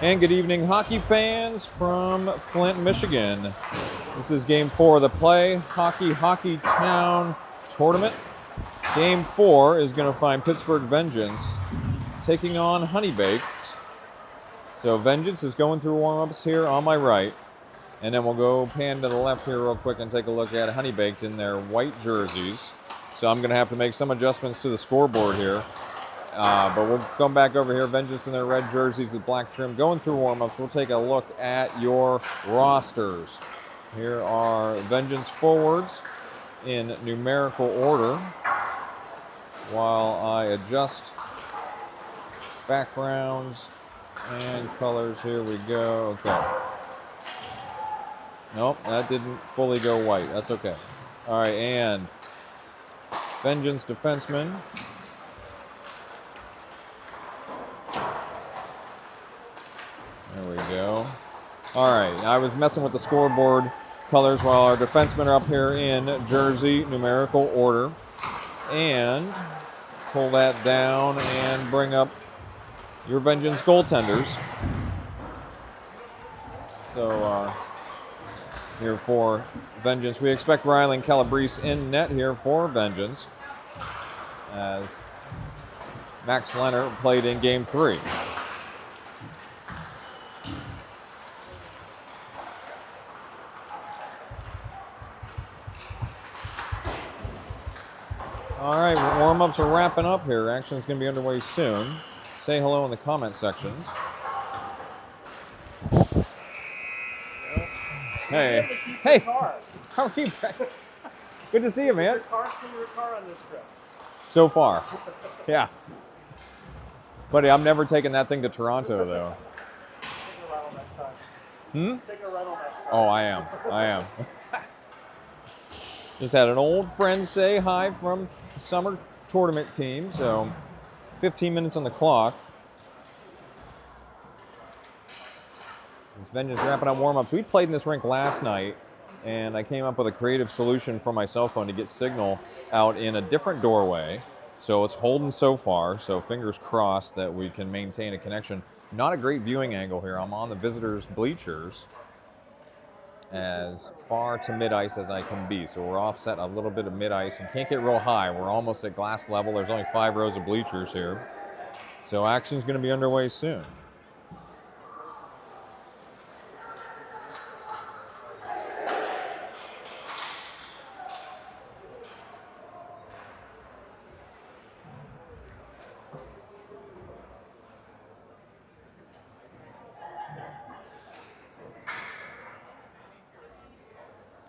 And good evening, hockey fans from Flint, Michigan. This is Game 4 of the Play HockeyTown tournament. Game 4 is going to find Pittsburgh Vengeance taking on HoneyBaked. So Vengeance is going through warm-ups here on my right. And then we'll go pan to the left here real quick and take a look at HoneyBaked in their white jerseys. So I'm going to have to make some adjustments to the scoreboard here. But we'll come back over here, Vengeance in their red jerseys with black trim. Going through warm-ups, we'll take a look at your rosters. Here are Vengeance forwards in numerical order while I adjust backgrounds and colors. Here we go. Okay. Nope, that didn't fully go white. That's okay. All right, and Vengeance defenseman. There we go. All right, I was messing with the scoreboard colors while our defensemen are up here in jersey numerical order. And pull that down and bring up your Vengeance goaltenders. So here for Vengeance, we expect Riley Calabrese in net here for Vengeance, as Max Leonard played in Game 3. All right, warm-ups are wrapping up here. Action's going to be underway soon. Say hello in the comment sections. Hey. Hey. How are you? Good to see you, man. Your car still your car on this trip? So far. Yeah. Buddy, I'm never taking that thing to Toronto, though. Take a rental next time. Take a rental next time. Oh, I am. Just had an old friend say hi from the summer tournament team, so 15 minutes on the clock. This Vengeance wrapping up warm-ups. We played in this rink last night, and I came up with a creative solution for my cell phone to get signal out in a different doorway. So it's holding so far, so fingers crossed that we can maintain a connection. Not a great viewing angle here. I'm on the visitors' bleachers as far to mid-ice as I can be. So we're offset a little bit of mid-ice and can't get real high. We're almost at glass level. There's only 5 rows of bleachers here. So action's going to be underway soon.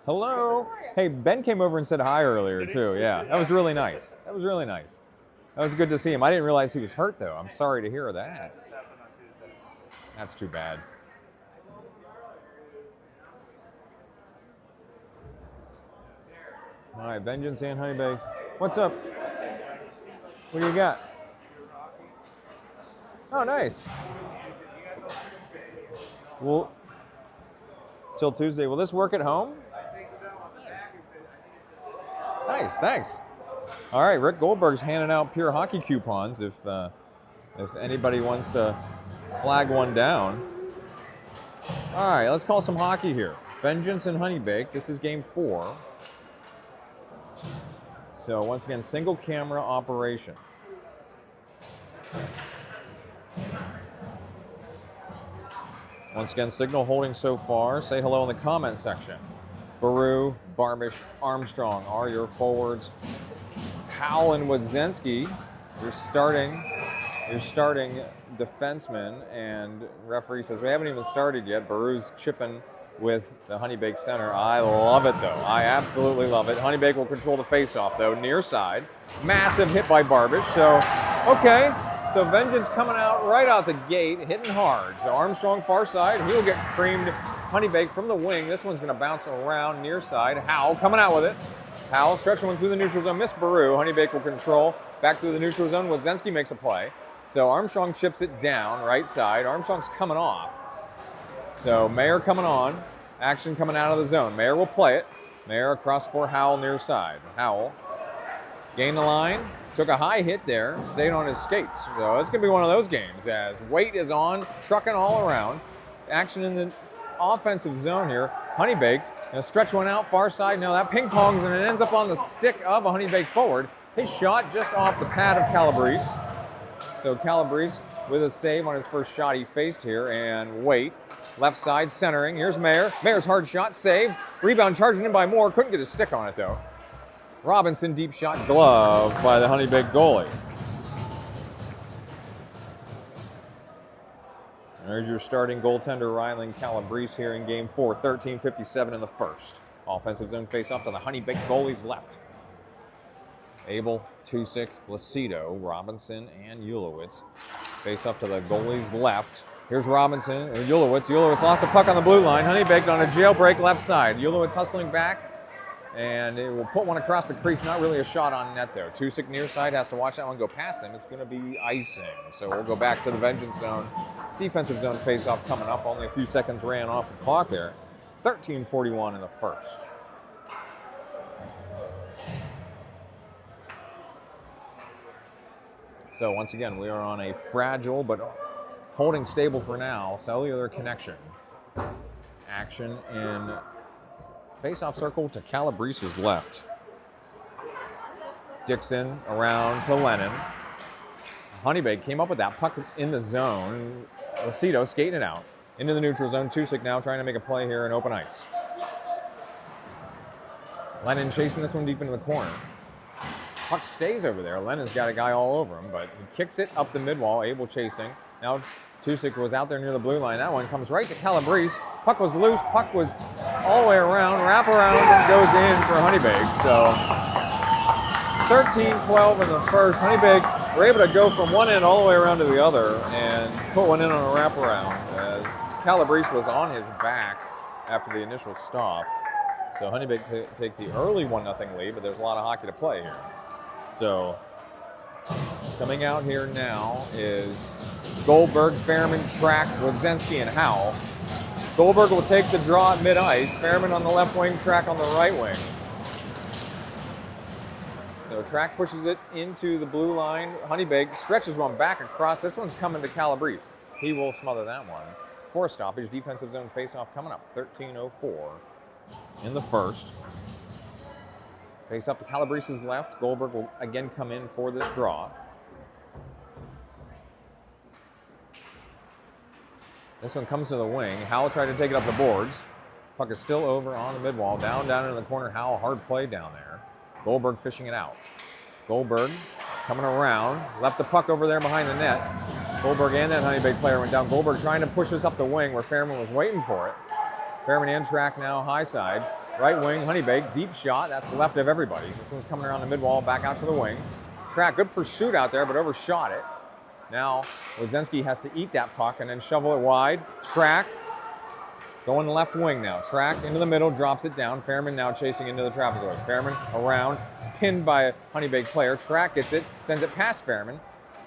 Hello. Hey, Ben came over and said hi earlier, too. Yeah, that was really nice. That was good to see him. I didn't realize he was hurt, though. I'm sorry to hear that. That just happened on Tuesday. That's too bad. All right, Vengeance and HoneyBaked. What's up? What do you got? Oh, nice. Well, till Tuesday. Will this work at home? Nice, thanks. All right, Rick Goldberg's handing out pure hockey coupons if anybody wants to flag one down. All right, let's call some hockey here. Vengeance and HoneyBaked. This is Game 4. So once again, single camera operation. Once again, signal holding so far. Say hello in the comment section. Baru, Barbish, Armstrong are your forwards. Howell and Wodzinski, your starting defenseman, and referee says we haven't even started yet. Baru's chipping with the HoneyBaked center. I love it, though. I absolutely love it. HoneyBaked will control the face-off, though, near side. Massive hit by Barbish. So, okay. So Vengeance coming out right out the gate, hitting hard. So Armstrong far side, he'll get creamed. HoneyBaked from the wing. This one's going to bounce around near side. Howell coming out with it. Howell stretching one through the neutral zone. Miss Baru. HoneyBaked will control. Back through the neutral zone. Wodzinski makes a play. So Armstrong chips it down right side. Armstrong's coming off. So Mayer coming on. Action coming out of the zone. Mayer will play it. Mayer across for Howell near side. Howell Gained the line, took a high hit there, stayed on his skates. So it's going to be one of those games as weight is on, trucking all around. Action in the offensive zone here. HoneyBaked, stretch one out, far side. Now that ping pongs and it ends up on the stick of a HoneyBaked forward. His shot just off the pad of Calabrese. So Calabrese with a save on his first shot he faced here, and Waite, left side centering. Here's Mayer. Mayer's hard shot, save. Rebound charging in by Moore. Couldn't get a stick on it though. Robinson, deep shot, glove by the HoneyBaked goalie. There's your starting goaltender, Rylan Calabrese, here in game 4, 13:57 in the first. Offensive zone face-off to the HoneyBaked goalie's left. Abel, Tusick, Lacido, Robinson, and Ulowitz face up to the goalie's left. Here's Robinson and Ulowitz. Ulowitz lost the puck on the blue line. HoneyBaked on a jailbreak left side. Ulowitz hustling back, and it will put one across the crease. Not really a shot on net, though. Tusick near side has to watch that one go past him. It's going to be icing. So we'll go back to the vengeance zone. Defensive zone face-off coming up. Only a few seconds ran off the clock there. 13:41 in the first. So once again, we are on a fragile but holding stable for now cellular connection. Action in face-off circle to Calabrese's left. Dixon around to Lennon. HoneyBaked came up with that puck in the zone. Lacido skating it out into the neutral zone. Tusick now trying to make a play here in open ice. Lennon chasing this one deep into the corner. Puck stays over there. Lennon's got a guy all over him, but he kicks it up the midwall. Abel chasing. Now Tusick was out there near the blue line. That one comes right to Calabrese. Puck was loose. Puck was all the way around. Wrap around and goes in for HoneyBaked. So 13-12 in the first. HoneyBaked were able to go from one end all the way around to the other and put one in on a wraparound as Calabrese was on his back after the initial stop. So HoneyBaked take the early 1-0 lead, but there's a lot of hockey to play here. So coming out here now is Goldberg, Fairman, Track, Wodzinski, and Howell. Goldberg will take the draw at mid-ice. Fairman on the left wing, Track on the right wing. So Track pushes it into the blue line. HoneyBaked stretches one back across. This one's coming to Calabrese. He will smother that one. For a stoppage, defensive zone face-off coming up. 13:04 in the first. Face up to Calabrese's left. Goldberg will again come in for this draw. This one comes to the wing. Howell tried to take it up the boards. Puck is still over on the midwall. Down into the corner. Howell, hard play down there. Goldberg fishing it out. Goldberg coming around. Left the puck over there behind the net. Goldberg and that HoneyBaked player went down. Goldberg trying to push this up the wing where Fairman was waiting for it. Fairman and Track now high side. Right wing, HoneyBaked, deep shot. That's left of everybody. This one's coming around the midwall, back out to the wing. Track, good pursuit out there, but overshot it. Now, Wodzinski has to eat that puck and then shovel it wide. Track, going left wing now. Track into the middle, drops it down. Fairman now chasing into the trapezoid. Fairman around, is pinned by a HoneyBaked player. Track gets it, sends it past Fairman,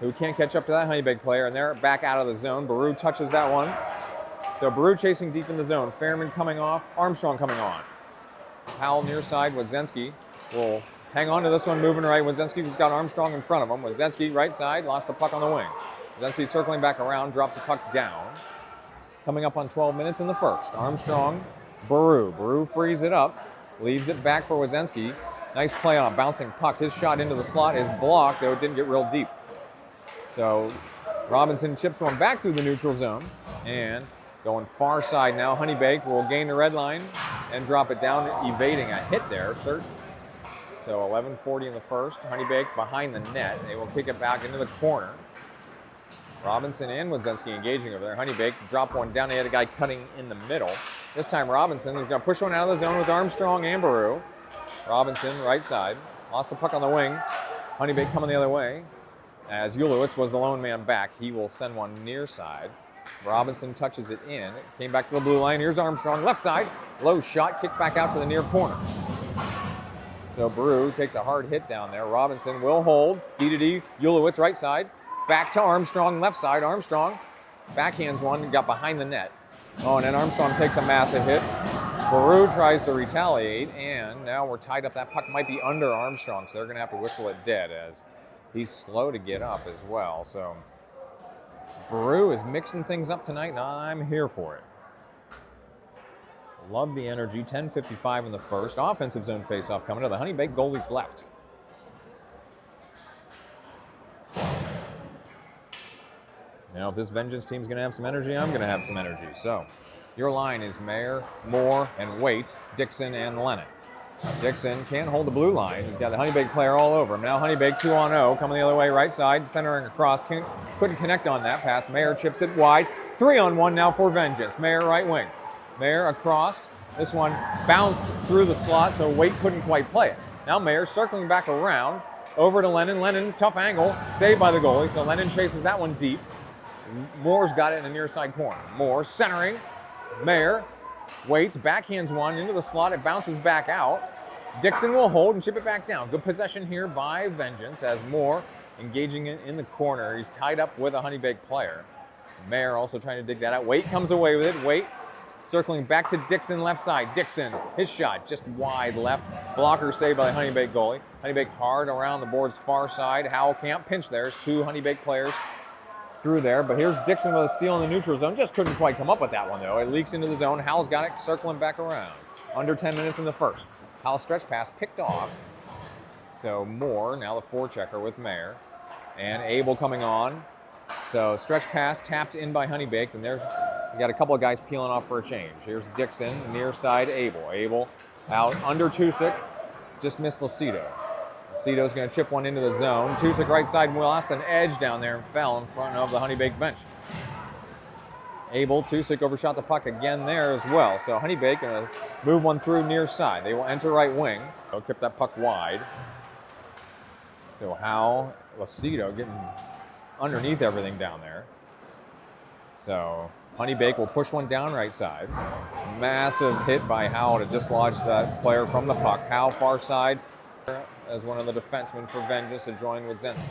who can't catch up to that HoneyBaked player, and they're back out of the zone. Baru touches that one. So Baru chasing deep in the zone. Fairman coming off, Armstrong coming on. Howell near side, Wodzinski will hang on to this one, moving right. Wodzinski's got Armstrong in front of him. Wodzinski right side, lost the puck on the wing. Wodzinski circling back around, drops the puck down. Coming up on 12 minutes in the first. Armstrong, Baru. Baru frees it up, leaves it back for Wodzinski. Nice play on a bouncing puck. His shot into the slot is blocked, though it didn't get real deep. So Robinson chips one back through the neutral zone, and going far side now. HoneyBaked will gain the red line and drop it down, evading a hit there. So 11:40 in the first. HoneyBaked behind the net. They will kick it back into the corner. Robinson and Wodzinski engaging over there. HoneyBaked drop one down. They had a guy cutting in the middle. This time Robinson is going to push one out of the zone with Armstrong and Baru. Robinson right side. Lost the puck on the wing. HoneyBaked coming the other way. As Ulowitz was the lone man back, he will send one near side. Robinson touches it in. It came back to the blue line. Here's Armstrong, left side. Low shot, kicked back out to the near corner. So Baru takes a hard hit down there. Robinson will hold. D-to-D, Ulowitz right side. Back to Armstrong, left side. Armstrong backhands one, got behind the net. Oh, and then Armstrong takes a massive hit. Baru tries to retaliate, and now we're tied up. That puck might be under Armstrong, so they're going to have to whistle it dead as he's slow to get up as well. So Baru is mixing things up tonight, and I'm here for it. Love the energy. 10:55 in the first. Offensive zone faceoff coming to the HoneyBaked goalie's left. Now, if this Vengeance team's going to have some energy, I'm going to have some energy. So, your line is Mayer, Moore, and Waite, Dixon, and Lennon. Dixon can't hold the blue line. He's got the HoneyBaked player all over him. Now HoneyBaked 2-on-0, coming the other way, right side, centering across. Couldn't connect on that pass. Mayer chips it wide. 3-on-1 now for Vengeance. Mayer right wing. Mayer across. This one bounced through the slot, so Waite couldn't quite play it. Now Mayer circling back around, over to Lennon. Lennon, tough angle, saved by the goalie, so Lennon chases that one deep. Moore's got it in the near side corner. Moore centering. Mayer waits, backhands one into the slot. It bounces back out. Dixon will hold and chip it back down. Good possession here by Vengeance as Moore engaging it in the corner. He's tied up with a HoneyBaked player. Mayer also trying to dig that out. Waite comes away with it. Waite circling back to Dixon left side. Dixon, his shot just wide left. Blocker saved by the HoneyBaked goalie. HoneyBaked hard around the board's far side. Howell can't pinch there. There's two HoneyBaked players through there, but here's Dixon with a steal in the neutral zone. Just couldn't quite come up with that one, though. It leaks into the zone. Howell's got it circling back around. Under 10 minutes in the first. Howell stretch pass picked off. So Moore, now the forechecker with Mayer. And Abel coming on. So stretch pass tapped in by HoneyBaked, and we got a couple of guys peeling off for a change. Here's Dixon, near side Abel. Abel out under Tusick, just missed Lucido. Lucido's going to chip one into the zone. Tusick right side lost an edge down there and fell in front of the HoneyBaked bench. Abel, Tusick overshot the puck again there as well. So HoneyBaked going to move one through near side. They will enter right wing. They'll keep that puck wide. So Howell, Lucido getting underneath everything down there. So HoneyBaked will push one down right side. Massive hit by Howell to dislodge that player from the puck. Howell far side as one of the defensemen for Vengeance to join with Zenski.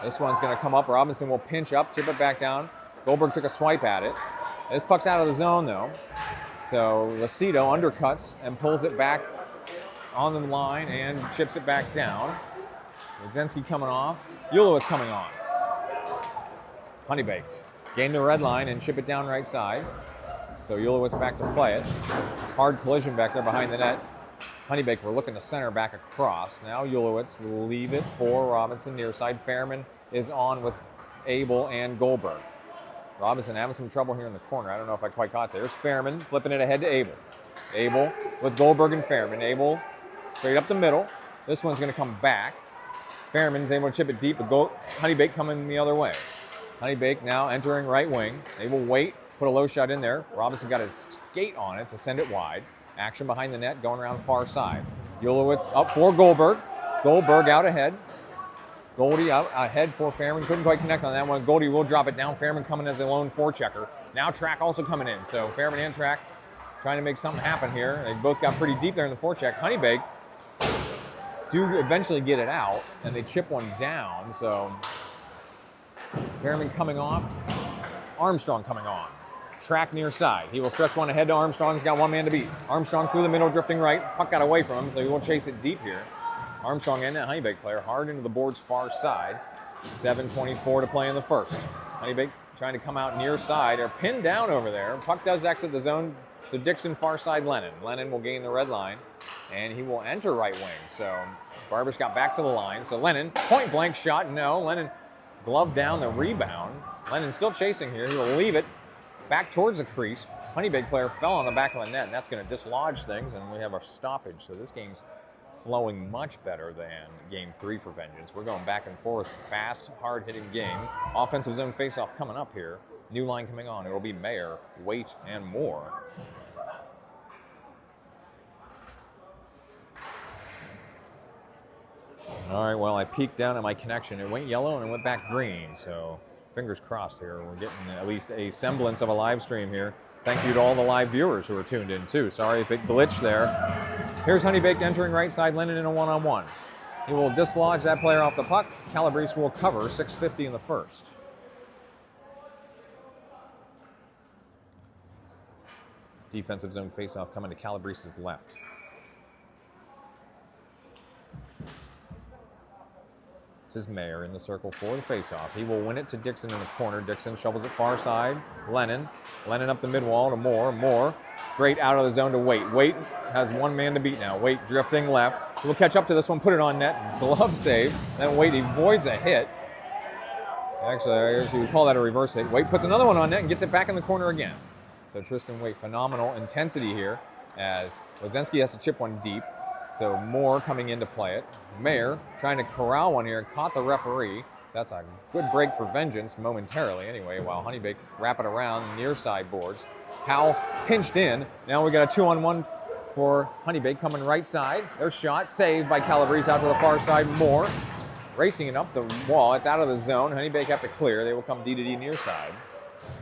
This one's going to come up. Robinson will pinch up, chip it back down. Goldberg took a swipe at it. This puck's out of the zone, though. So Lucido undercuts and pulls it back on the line and chips it back down. Zenski coming off. Ulowitz coming on. HoneyBaked gain the red line and chip it down right side. So Ulowitz back to play it. Hard collision back there behind the net. HoneyBaked, we're looking to center back across. Now Ulowitz will leave it for Robinson near side. Fairman is on with Abel and Goldberg. Robinson having some trouble here in the corner. I don't know if I quite caught there. There's Fairman flipping it ahead to Abel. Abel with Goldberg and Fairman. Abel straight up the middle. This one's going to come back. Fairman's able to chip it deep, but HoneyBaked coming the other way. HoneyBaked now entering right wing. They will wait, put a low shot in there. Robinson got his skate on it to send it wide. Action behind the net, going around far side. Ulowitz up for Goldberg. Goldberg out ahead. Goldie out ahead for Fairman. Couldn't quite connect on that one. Goldie will drop it down. Fairman coming as a lone forechecker. Now Track also coming in. So Fairman and Track trying to make something happen here. They both got pretty deep there in the forecheck. HoneyBaked do eventually get it out, and they chip one down. So Fairman coming off. Armstrong coming on. Track near side. He will stretch one ahead to Armstrong. He's got one man to beat. Armstrong through the middle, drifting right. Puck got away from him, so he will chase it deep here. Armstrong and that HoneyBaked player hard into the board's far side. 7:24 to play in the first. HoneyBaked trying to come out near side. They're pinned down over there. Puck does exit the zone, so Dixon far side Lennon. Lennon will gain the red line, and he will enter right wing. So Barbish got back to the line. So Lennon, point blank shot, no. Lennon gloved down the rebound. Lennon still chasing here. He will leave it back towards the crease. HoneyBaked player fell on the back of the net, and that's going to dislodge things, and we have a stoppage. So this game's flowing much better than Game 3 for Vengeance. We're going back and forth, fast, hard-hitting game. Offensive zone face-off coming up here. New line coming on. It will be Mayer, Waite, and Moore. All right, well, I peeked down at my connection. It went yellow and it went back green, so fingers crossed here. We're getting at least a semblance of a live stream here. Thank you to all the live viewers who are tuned in, too. Sorry if it glitched there. Here's HoneyBaked entering right side, Lennon in a one-on-one. He will dislodge that player off the puck. Calabrese will cover, 6:50 in the first. Defensive zone faceoff coming to Calabrese's left. This is Mayer in the circle for the faceoff. He will win it to Dixon in the corner. Dixon shovels it far side. Lennon up the mid-wall to Moore. Great out of the zone to Waite. Waite has one man to beat now. Waite drifting left. He'll catch up to this one, put it on net. Glove save. Then Waite avoids a hit. Actually, I guess you would call that a reverse hit. Waite puts another one on net and gets it back in the corner again. So Tristan Waite, phenomenal intensity here as Lodzensky has to chip one deep. So Moore coming in to play it. Mayer trying to corral one here, caught the referee. So that's a good break for Vengeance momentarily anyway, while HoneyBaked wrap it around near side boards. Howell pinched in. Now we got a 2-on-1 for HoneyBaked coming right side. Their shot saved by Calabrese out to the far side. Moore racing it up the wall. It's out of the zone. HoneyBaked have to clear. They will come D-to-D near side.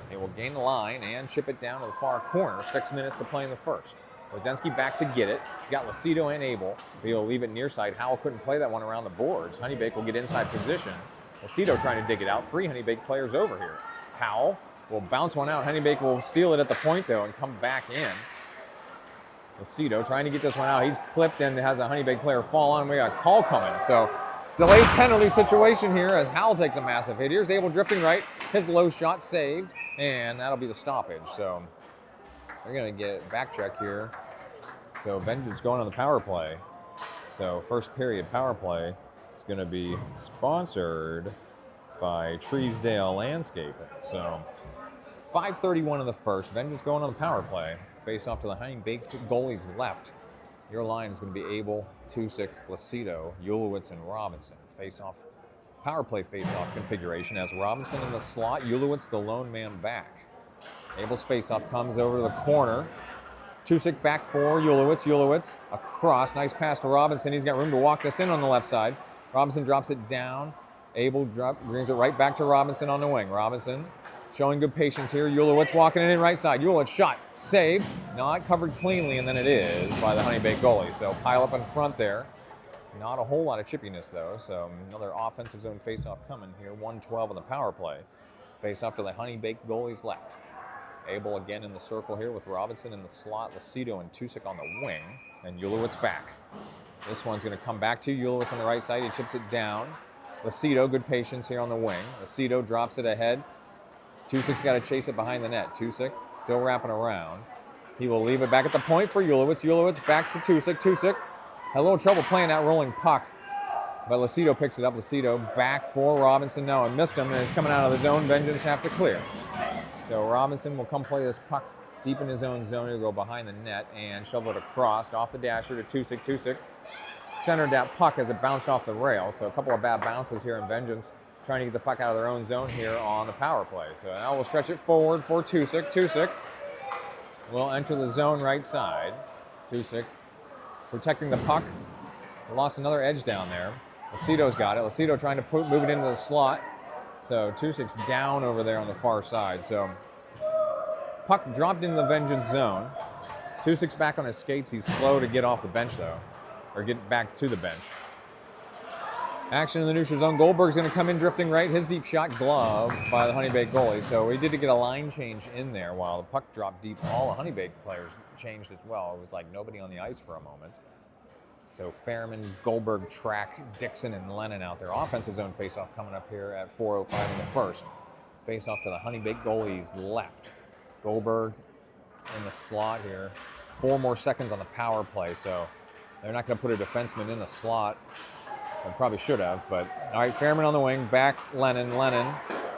They will gain the line and chip it down to the far corner. 6 minutes to play in the first. Lodzensky back to get it. He's got Lucido and Abel. He'll leave it near side. Howell couldn't play that one around the boards. HoneyBaked will get inside position. Lucido trying to dig it out. 3 HoneyBaked players over here. Howell will bounce one out. HoneyBaked will steal it at the point though and come back in. Lucido trying to get this one out. He's clipped and has a HoneyBaked player fall on. We got a call coming. So delayed penalty situation here as Howell takes a massive hit. Here's Abel drifting right. His low shot saved, and that'll be the stoppage. So they're going to get back check here. So Vengeance going on the power play. So first period power play is going to be sponsored by Treesdale Landscaping. So 5:31 in the first. Vengeance going on the power play. Face off to the HoneyBaked goalie's left. Your line is going to be Abel, Tusick, Lucido, Ulowitz, and Robinson. Face-off, power play face-off configuration as Robinson in the slot, Ulowitz the lone man back. Abel's face-off comes over to the corner. Tusick back for Ulowitz across, nice pass to Robinson. He's got room to walk this in on the left side. Robinson drops it down. Abel brings it right back to Robinson on the wing. Robinson showing good patience here. Ulowitz walking it in right side. Ulowitz shot, saved, not covered cleanly, and then it is by the HoneyBaked goalie. So pile up in front there. Not a whole lot of chippiness though. So another offensive zone face-off coming here. 1:12 on the power play. Face-off to the HoneyBaked goalie's left. Abel again in the circle here with Robinson in the slot, Lucido and Tusick on the wing, and Ulowitz back. This one's going to come back to Ulowitz on the right side. He chips it down. Lucido, good patience here on the wing. Lucido drops it ahead. Tusick's got to chase it behind the net. Tusick still wrapping around. He will leave it back at the point for Ulowitz. Ulowitz back to Tusick. Tusick had a little trouble playing that rolling puck, but Lucido picks it up. Lucido back for Robinson now and missed him, and it's coming out of the zone. Vengeance have to clear. So Robinson will come play this puck deep in his own zone. He'll go behind the net and shovel it across off the dasher to Tusick. Tusick centered that puck as it bounced off the rail. So a couple of bad bounces here in Vengeance, trying to get the puck out of their own zone here on the power play. So now we'll stretch it forward for Tusick. Tusick will enter the zone right side. Tusick protecting the puck. Lost another edge down there. Lucido's got it. Lucido trying to move it into the slot. So Tusick's down over there on the far side. So puck dropped into the Vengeance zone. Tusick's back on his skates. He's slow to get off the bench though, or get back to the bench. Action in the neutral zone. Goldberg's going to come in drifting right. His deep shot gloved by the HoneyBaked goalie. So we did get a line change in there while the puck dropped deep. All the HoneyBaked players changed as well. It was like nobody on the ice for a moment. So Fairman, Goldberg, Track, Dixon, and Lennon out there. Offensive zone faceoff coming up here at 4:05 in the first. Faceoff to the HoneyBaked goalie's left. Goldberg in the slot here. 4 more seconds on the power play, so they're not going to put a defenseman in the slot. They probably should have, but all right, Fairman on the wing, back Lennon.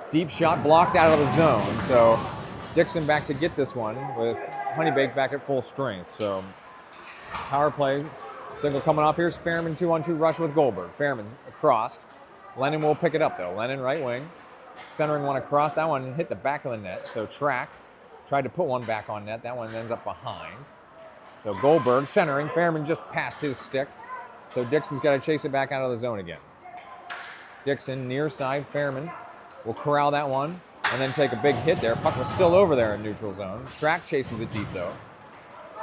Deep shot blocked out of the zone, so Dixon back to get this one with HoneyBaked back at full strength. So power play, single coming off. Here's Fairman, 2-on-2 rush with Goldberg. Fairman across. Lennon will pick it up though. Lennon right wing, centering one across. That one hit the back of the net, so Track tried to put one back on net. That one ends up behind. So Goldberg centering. Fairman just passed his stick. So Dixon's got to chase it back out of the zone again. Dixon near side. Fairman will corral that one and then take a big hit there. Puck was still over there in neutral zone. Track chases it deep though.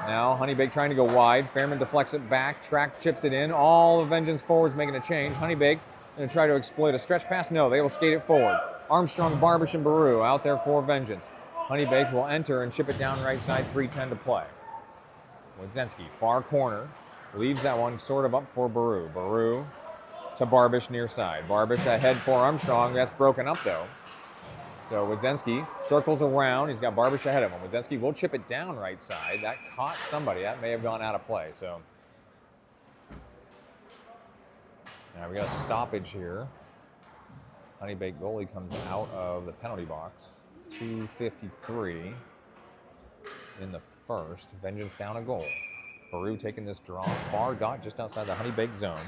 Now HoneyBaked trying to go wide. Fairman deflects it back. Track chips it in. All the Vengeance forwards making a change. HoneyBaked going to try to exploit a stretch pass. No, they will skate it forward. Armstrong, Barbish, and Baru out there for Vengeance. HoneyBaked will enter and chip it down right side, 3:10 to play. Wodzinski, far corner, leaves that one sort of up for Baru. Baru to Barbish near side. Barbish ahead for Armstrong. That's broken up though. So Wodzinski circles around. He's got Barbish ahead of him. Wodzinski will chip it down right side. That caught somebody. That may have gone out of play. So now we got a stoppage here. HoneyBaked goalie comes out of the penalty box. 2:53 in the first. Vengeance down a goal. Baru taking this draw. Far dot just outside the HoneyBaked zone.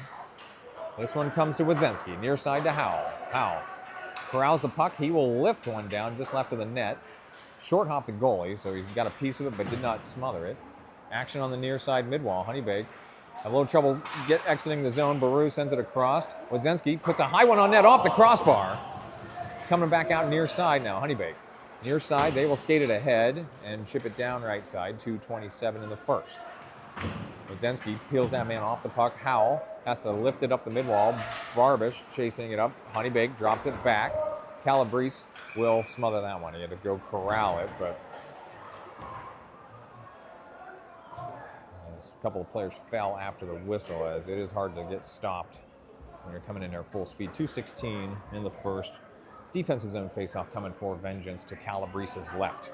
This one comes to Wodzinski. Near side to Howell. Howell corrals the puck. He will lift one down just left of the net. Short hop the goalie, so he got a piece of it but did not smother it. Action on the near side mid-wall. HoneyBaked have a little trouble exiting the zone. Baru sends it across. Wodzinski puts a high one on net off the crossbar. Coming back out near side now, HoneyBaked. Near side, they will skate it ahead and chip it down right side, 2:27 in the first. Wodzinski peels that man off the puck. Howell has to lift it up the mid-wall. Barbish chasing it up. HoneyBaked drops it back. Calabrese will smother that one. He had to go corral it, but a couple of players fell after the whistle, as it is hard to get stopped when you're coming in there full speed. 2:16 in the first. Defensive zone faceoff coming for Vengeance to Calabrese's left.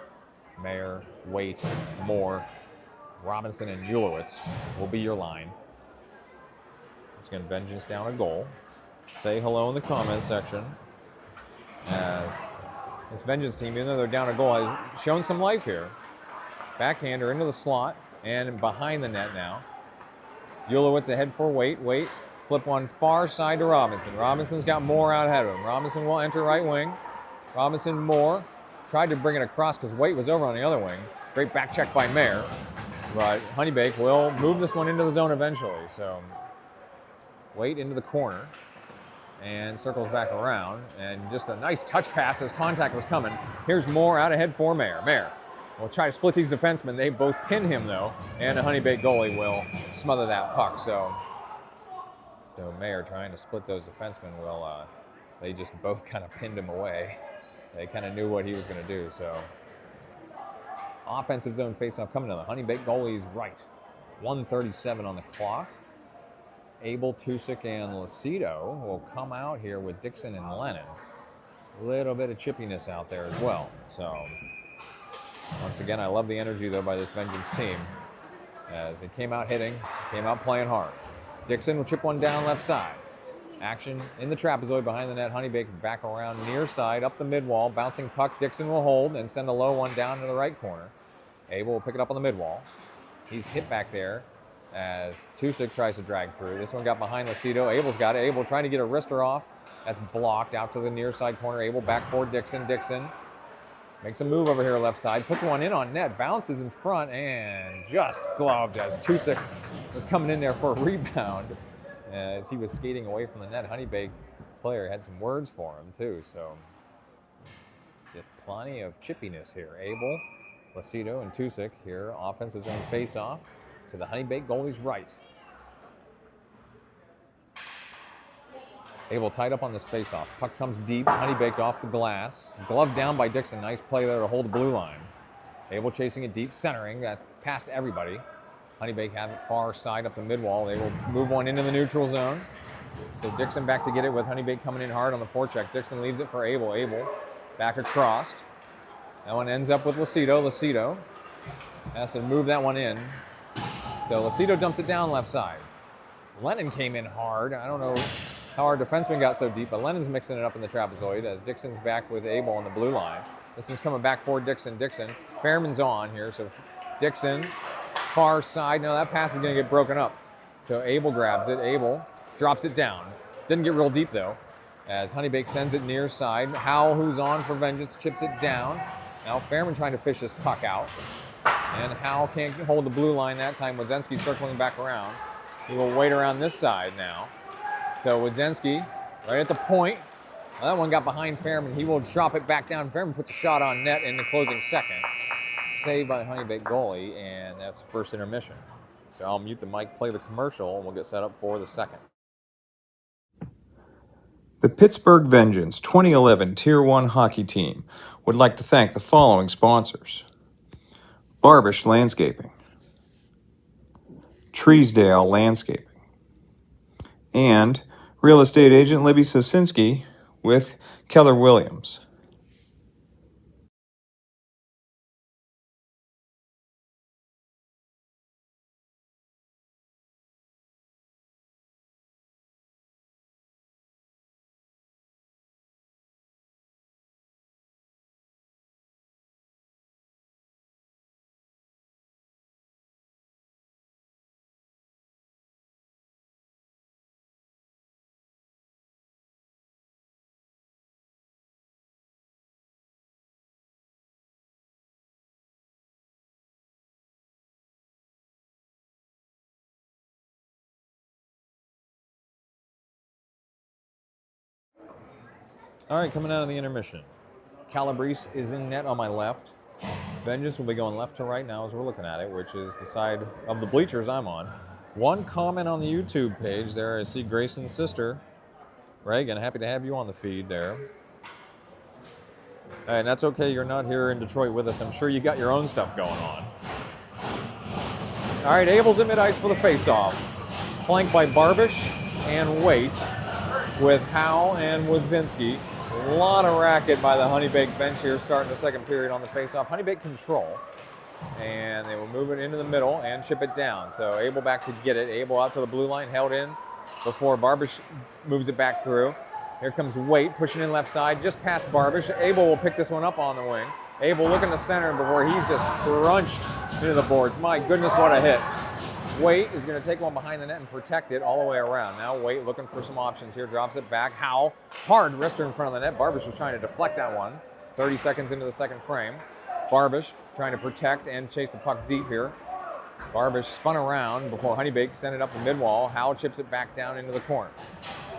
Mayer, Waite, Moore, Robinson, and Ulowitz will be your line. It's going to Vengeance down a goal. Say hello in the comment section, as this Vengeance team, even though they're down a goal, has shown some life here. Backhander into the slot and behind the net now. Ulowitz ahead for Waite. Waite flip one far side to Robinson. Robinson's got Moore out ahead of him. Robinson will enter right wing. Robinson, Moore tried to bring it across because Waite was over on the other wing. Great back check by Mayer. But HoneyBaked will move this one into the zone eventually. So Waite into the corner and circles back around. And just a nice touch pass as contact was coming. Here's Moore out ahead for Mayer. Mayer will try to split these defensemen. They both pin him though. And the HoneyBaked goalie will smother that puck. So Mayer trying to split those defensemen, they just both kind of pinned him away. They kind of knew what he was going to do. So offensive zone faceoff coming to the HoneyBaked goalie's right. 1:37 on the clock. Abel, Tusick, and Lucido will come out here with Dixon and Lennon. A little bit of chippiness out there as well. So once again, I love the energy though by this Vengeance team, as it came out hitting, came out playing hard. Dixon will chip one down left side. Action in the trapezoid behind the net. HoneyBaked back around near side, up the mid-wall. Bouncing puck, Dixon will hold and send a low one down to the right corner. Abel will pick it up on the mid-wall. He's hit back there as Tusick tries to drag through. This one got behind Lucido. Abel's got it. Abel trying to get a wrister off. That's blocked out to the near side corner. Abel back for Dixon. Dixon makes a move over here left side. Puts one in on net. Bounces in front and just gloved as Tusick was coming in there for a rebound as he was skating away from the net. HoneyBaked player had some words for him too, so just plenty of chippiness here. Abel, Lucido, and Tusick here. Offensive zone face-off to the HoneyBaked goalie's right. Abel tied up on this face-off. Puck comes deep. HoneyBaked off the glass. Glove down by Dixon. Nice play there to hold the blue line. Abel chasing it deep, centering that past everybody. HoneyBaked have it far side up the mid-wall. They will move one into the neutral zone. So Dixon back to get it with HoneyBaked coming in hard on the forecheck. Dixon leaves it for Abel. Abel back across. That one ends up with Lucido. Lucido has to move that one in. So Lucido dumps it down left side. Lennon came in hard. I don't know how our defenseman got so deep, but Lennon's mixing it up in the trapezoid as Dixon's back with Abel on the blue line. This one's coming back for Dixon. Dixon. Fairman's on here, so Dixon, far side. No, that pass is going to get broken up. So Abel grabs it. Abel drops it down. Didn't get real deep, though, as HoneyBaked sends it near side. Howell, who's on for Vengeance, chips it down. Now Fairman trying to fish this puck out. And Howell can't hold the blue line that time. Wodzinski circling back around. He will wait around this side now. So Wodzinski, right at the point. Well, that one got behind Fairman. He will drop it back down. Fairman puts a shot on net in the closing second. Saved by the HoneyBaked goalie, and that's the first intermission. So I'll mute the mic, play the commercial, and we'll get set up for the second. The Pittsburgh Vengeance 2011 Tier 1 hockey team would like to thank the following sponsors: Barbish Landscaping, Treesdale Landscaping, and real estate agent Libby Sosinski with Keller Williams. All right, coming out of the intermission. Calabrese is in net on my left. Vengeance will be going left to right now as we're looking at it, which is the side of the bleachers I'm on. One comment on the YouTube page there. I see Grayson's sister, Reagan. Happy to have you on the feed there. And that's okay, you're not here in Detroit with us. I'm sure you got your own stuff going on. All right, Abel's at mid-ice for the face-off. Flanked by Barbish and Waite with Howe and Wodzinski. A lot of racket by the HoneyBaked bench here starting the second period on the face-off. HoneyBaked control. And they will move it into the middle and chip it down. So Abel back to get it. Abel out to the blue line, held in before Barbish moves it back through. Here comes Waite pushing in left side, just past Barbish. Abel will pick this one up on the wing. Abel looking to center before he's just crunched into the boards. My goodness, what a hit. Waite is going to take one behind the net and protect it all the way around. Now Waite looking for some options here, drops it back. Howe, hard wrister in front of the net. Barbish was trying to deflect that one. 30 seconds into the second frame. Barbish trying to protect and chase the puck deep here. Barbish spun around before HoneyBaked sent it up the mid-wall. Howe chips it back down into the corner.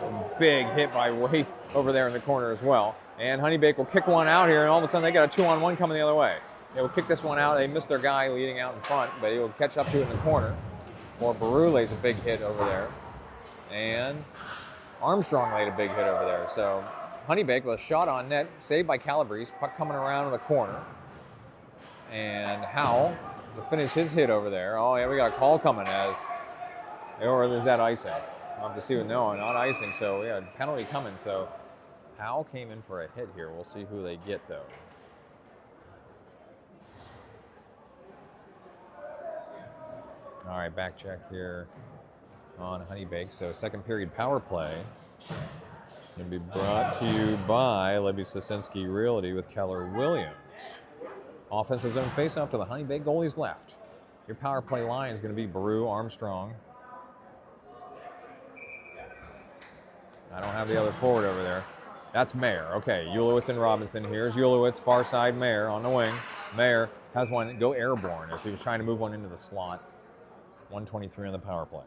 A big hit by Waite over there in the corner as well. And HoneyBaked will kick one out here, and all of a sudden they got a 2-on-1 coming the other way. They will kick this one out. They missed their guy leading out in front, but he will catch up to it in the corner. Or Baru lays a big hit over there. And Armstrong laid a big hit over there. So HoneyBaked with a shot on net, saved by Calabrese. Puck coming around in the corner. And Howe to finish his hit over there. Oh, yeah, we got a call coming or there's that icing. I'll have to see what, no, not icing. So, yeah, penalty coming. So Howe came in for a hit here. We'll see who they get, though. All right, back check here on HoneyBaked. So second period power play going to be brought to you by Libby Sosinski Realty with Keller Williams. Offensive zone faceoff to the HoneyBaked goalie's left. Your power play line is going to be Baru, Armstrong. I don't have the other forward over there. That's Mayer. Okay, Ulowitz and Robinson. Here's Ulowitz, far side Mayer on the wing. Mayer has one go airborne as he was trying to move one into the slot. 1:23 on the power play.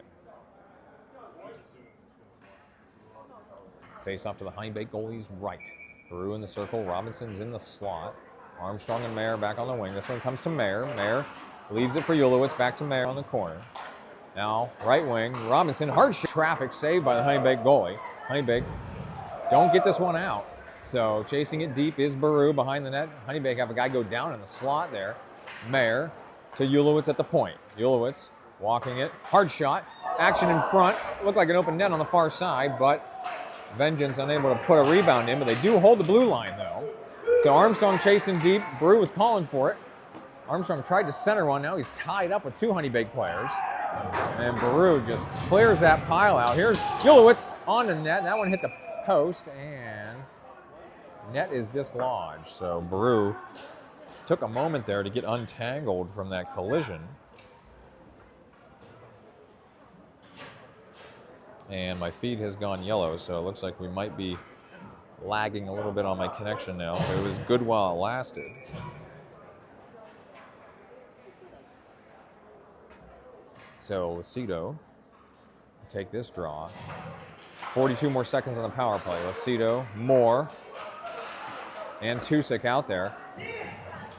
Face off to the HoneyBaked goalie's right. Baru in the circle. Robinson's in the slot. Armstrong and Mayer back on the wing. This one comes to Mayer. Mayer leaves it for Ulowitz. Back to Mayer on the corner. Now, right wing. Robinson. Hard traffic saved by the HoneyBaked goalie. HoneyBaked don't get this one out. So chasing it deep is Baru behind the net. HoneyBaked have a guy go down in the slot there. Mayer to Ulowitz at the point. Ulowitz walking it. Hard shot. Action in front. Looked like an open net on the far side, but Vengeance unable to put a rebound in, but they do hold the blue line, though. So Armstrong chasing deep. Baru was calling for it. Armstrong tried to center one. Now he's tied up with two HoneyBaked players. And Baru just clears that pile out. Here's Ulowitz on the net. That one hit the post, and net is dislodged. So Baru took a moment there to get untangled from that collision. And my feed has gone yellow, so it looks like we might be lagging a little bit on my connection now. So it was good while it lasted. So Lucido take this draw. 42 more seconds on the power play. Lucido, Moore, and Tusick out there.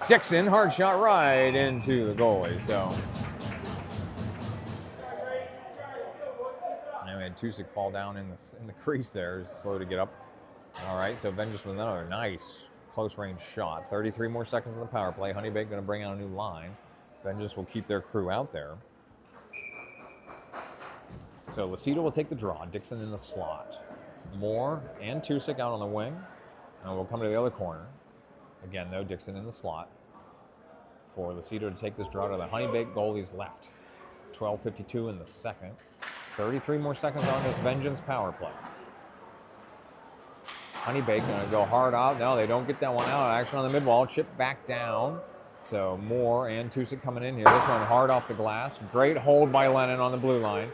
Dixon, hard shot right into the goalie. So and we had Tusick fall down in the crease there. He's slow to get up. All right, so Vengeance with another nice close range shot. 33 more seconds on the power play. HoneyBaked going to bring out a new line. Vengeance will keep their crew out there. So Lucido will take the draw. Dixon in the slot. Moore and Tusick out on the wing. And we'll come to the other corner. Again, though, Dixon in the slot. For Lucido to take this draw to the HoneyBaked goalie's left. 12:52 in the second. 33 more seconds on this Vengeance power play. HoneyBaked going to go hard out. No, they don't get that one out. Action on the mid-wall. Chip back down. So Moore and Tusick coming in here. This one hard off the glass. Great hold by Lennon on the blue line.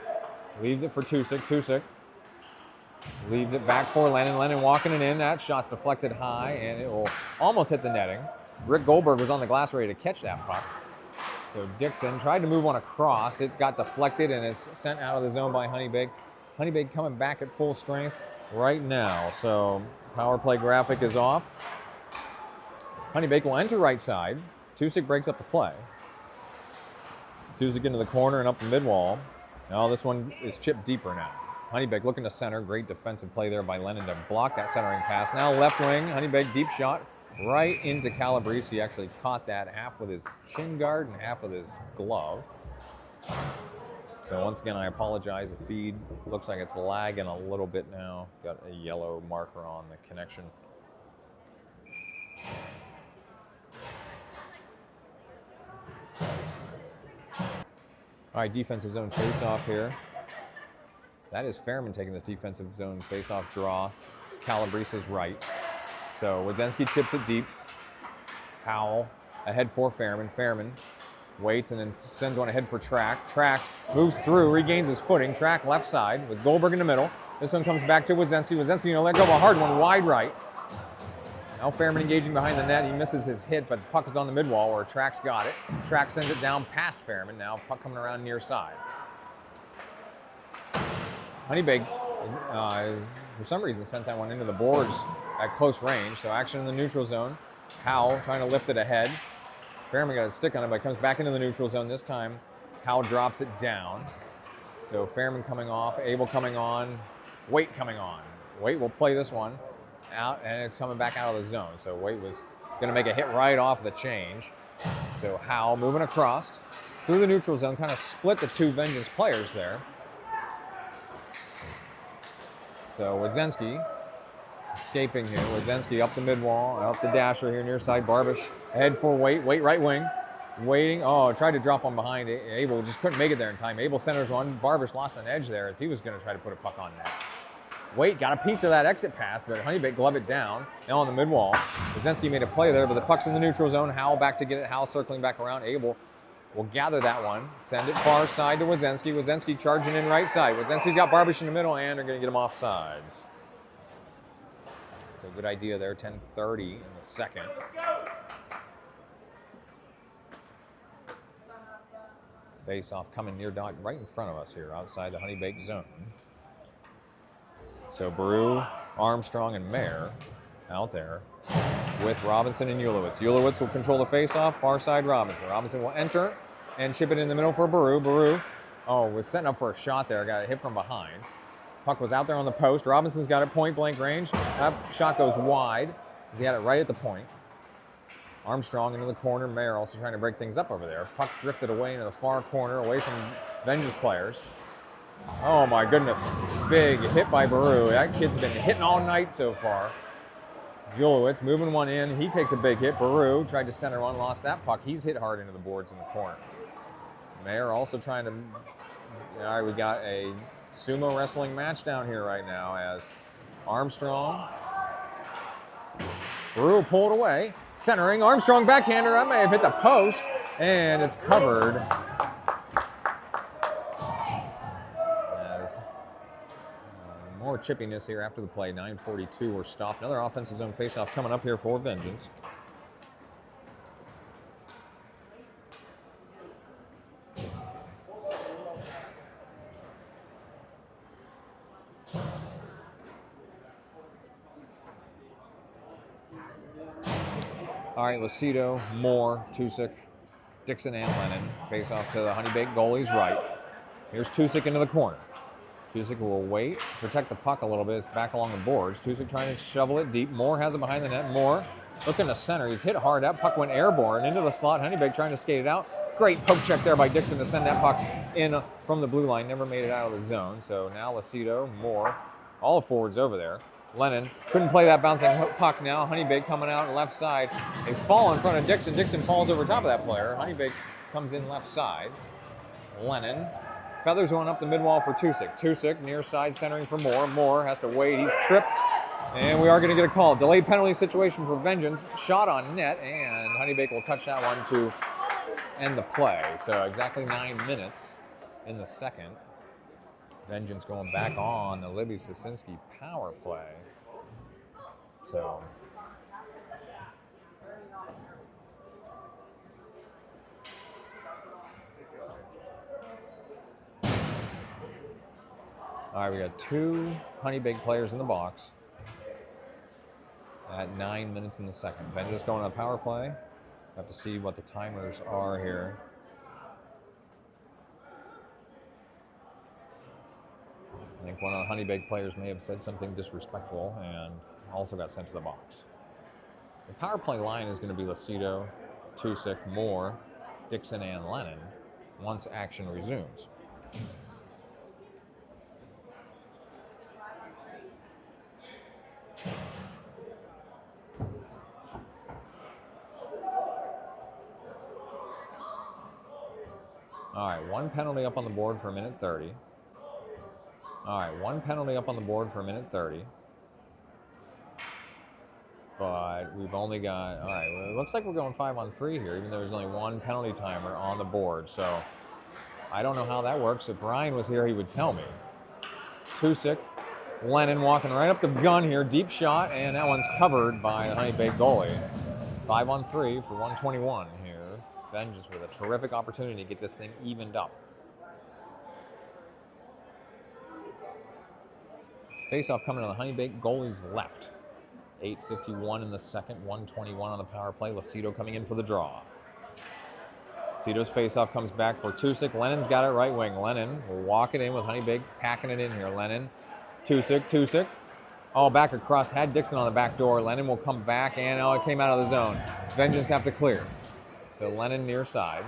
Leaves it for Tusick. Tusick leaves it back for Lennon. Lennon walking it in. That shot's deflected high, and it will almost hit the netting. Rick Goldberg was on the glass ready to catch that puck. So Dixon tried to move one across. It got deflected, and it's sent out of the zone by HoneyBaked. HoneyBaked coming back at full strength right now. So power play graphic is off. HoneyBaked will enter right side. Tusick breaks up the play. Tusick into the corner and up the mid-wall. Now this one is chipped deeper now. HoneyBaked looking to center. Great defensive play there by Lennon to block that centering pass. Now left wing, HoneyBaked deep shot right into Calabrese. He actually caught that half with his shin guard and half with his glove. So once again, I apologize. The feed looks like it's lagging a little bit now. Got a yellow marker on the connection. All right, defensive zone face-off here. That is Fairman taking this defensive zone face-off draw to Calabrese's right. So Wadzenski chips it deep. Howell ahead for Fairman. Fairman waits and then sends one ahead for Track. Track moves through, regains his footing. Track left side with Goldberg in the middle. This one comes back to Wadzenski. Wadzenski going to let go of a hard one wide right. Now Fairman engaging behind the net. He misses his hit, but the puck is on the mid-wall where Track's got it. Track sends it down past Fairman. Now puck coming around near side. HoneyBaked, for some reason, sent that one into the boards at close range. So action in the neutral zone. Howell trying to lift it ahead. Fairman got a stick on it, but comes back into the neutral zone. This time, Howell drops it down. So Fairman coming off, Abel coming on, Waite coming on. Waite will play this one out, and it's coming back out of the zone. So Waite was going to make a hit right off the change. So Howell moving across through the neutral zone, kind of split the two Vengeance players there. So Wadzenski escaping here. Wadzenski up the mid-wall, up the dasher here near side. Barbish ahead for Waite. Waite right wing. Waiting. Oh, tried to drop one behind. Abel just couldn't make it there in time. Abel centers one. Barbish lost an edge there as he was going to try to put a puck on net. Waite got a piece of that exit pass, but HoneyBaked gloved it down. Now on the mid-wall. Wadzenski made a play there, but the puck's in the neutral zone. Howell back to get it. Howell circling back around. Abel will gather that one. Send it far side to Wadzenski. Wadzenski charging in right side. Wadzenski's got Barbish in the middle, and they're going to get him off sides. So good idea there. 10:30 in the second. Face-off coming near dot right in front of us here outside the HoneyBaked zone. So Baru, Armstrong, and Mayer out there with Robinson and Ulowitz. Ulowitz will control the face-off, far side Robinson. Robinson will enter and chip it in the middle for Baru. Baru, was setting up for a shot there, got a hit from behind. Puck was out there on the post. Robinson's got it point blank range. That shot goes wide. He had it right at the point. Armstrong into the corner. Mayer also trying to break things up over there. Puck drifted away into the far corner, away from Vengeance players. Oh my goodness. Big hit by Baru. That kid's been hitting all night so far. Ulowitz moving one in. He takes a big hit. Baru tried to center one, lost that puck. He's hit hard into the boards in the corner. Mayer also trying to... All right, we got a sumo wrestling match down here right now as Armstrong. Baru pulled away. Centering. Armstrong backhander. That may have hit the post. And it's covered. As more chippiness here after the play. 9:42 we're stopped. Another offensive zone faceoff coming up here for Vengeance. All right, Lucido, Moore, Tusick, Dixon, and Lennon face off to the HoneyBaked goalie's right. Here's Tusick into the corner. Tusick will wait, protect the puck a little bit. It's back along the boards. Tusick trying to shovel it deep. Moore has it behind the net. Moore looking to center. He's hit hard. That puck went airborne into the slot. HoneyBaked trying to skate it out. Great poke check there by Dixon to send that puck in from the blue line. Never made it out of the zone. So now Lucido, Moore, all the forwards over there. Lennon couldn't play that bouncing puck now. HoneyBaked coming out left side. They fall in front of Dixon. Dixon falls over top of that player. HoneyBaked comes in left side. Lennon feathers one up the mid-wall for Tusick. Tusick near side centering for Moore. Moore has to wait. He's tripped. And we are going to get a call. Delayed penalty situation for Vengeance. Shot on net, and HoneyBaked will touch that one to end the play. So exactly 9 minutes in the second. Vengeance going back on the Libby Sosinski power play. So all right, we got 2 HoneyBaked players in the box at 9 minutes in the second. Vengeance going on the power play. Have to see what the timers are here. I think one of the HoneyBaked players may have said something disrespectful and also got sent to the box. The power play line is going to be Lucido, Tusick, Moore, Dixon, and Lennon once action resumes. All right, 1 penalty up on the board for a minute 30. All right, 1 penalty up on the board for a minute 30. But we've only got, all right, well, it looks like we're going 5-on-3 here, even though there's only 1 penalty timer on the board. So I don't know how that works. If Ryan was here, he would tell me. Tusick, Lennon walking right up the gun here, deep shot, and that one's covered by the HoneyBaked goalie. 5-on-3 for 121 here. Vengeance with a terrific opportunity to get this thing evened up. Face-off coming to the HoneyBaked goalie's left. 8:51 in the second, 121 on the power play. Lucido coming in for the draw. Lucido's face-off comes back for Tusick. Lennon's got it right wing. Lennon will walk it in with HoneyBaked packing it in here. Lennon, Tusick. Oh, back across. Had Dixon on the back door. Lennon will come back, and it came out of the zone. Vengeance have to clear. So Lennon near side.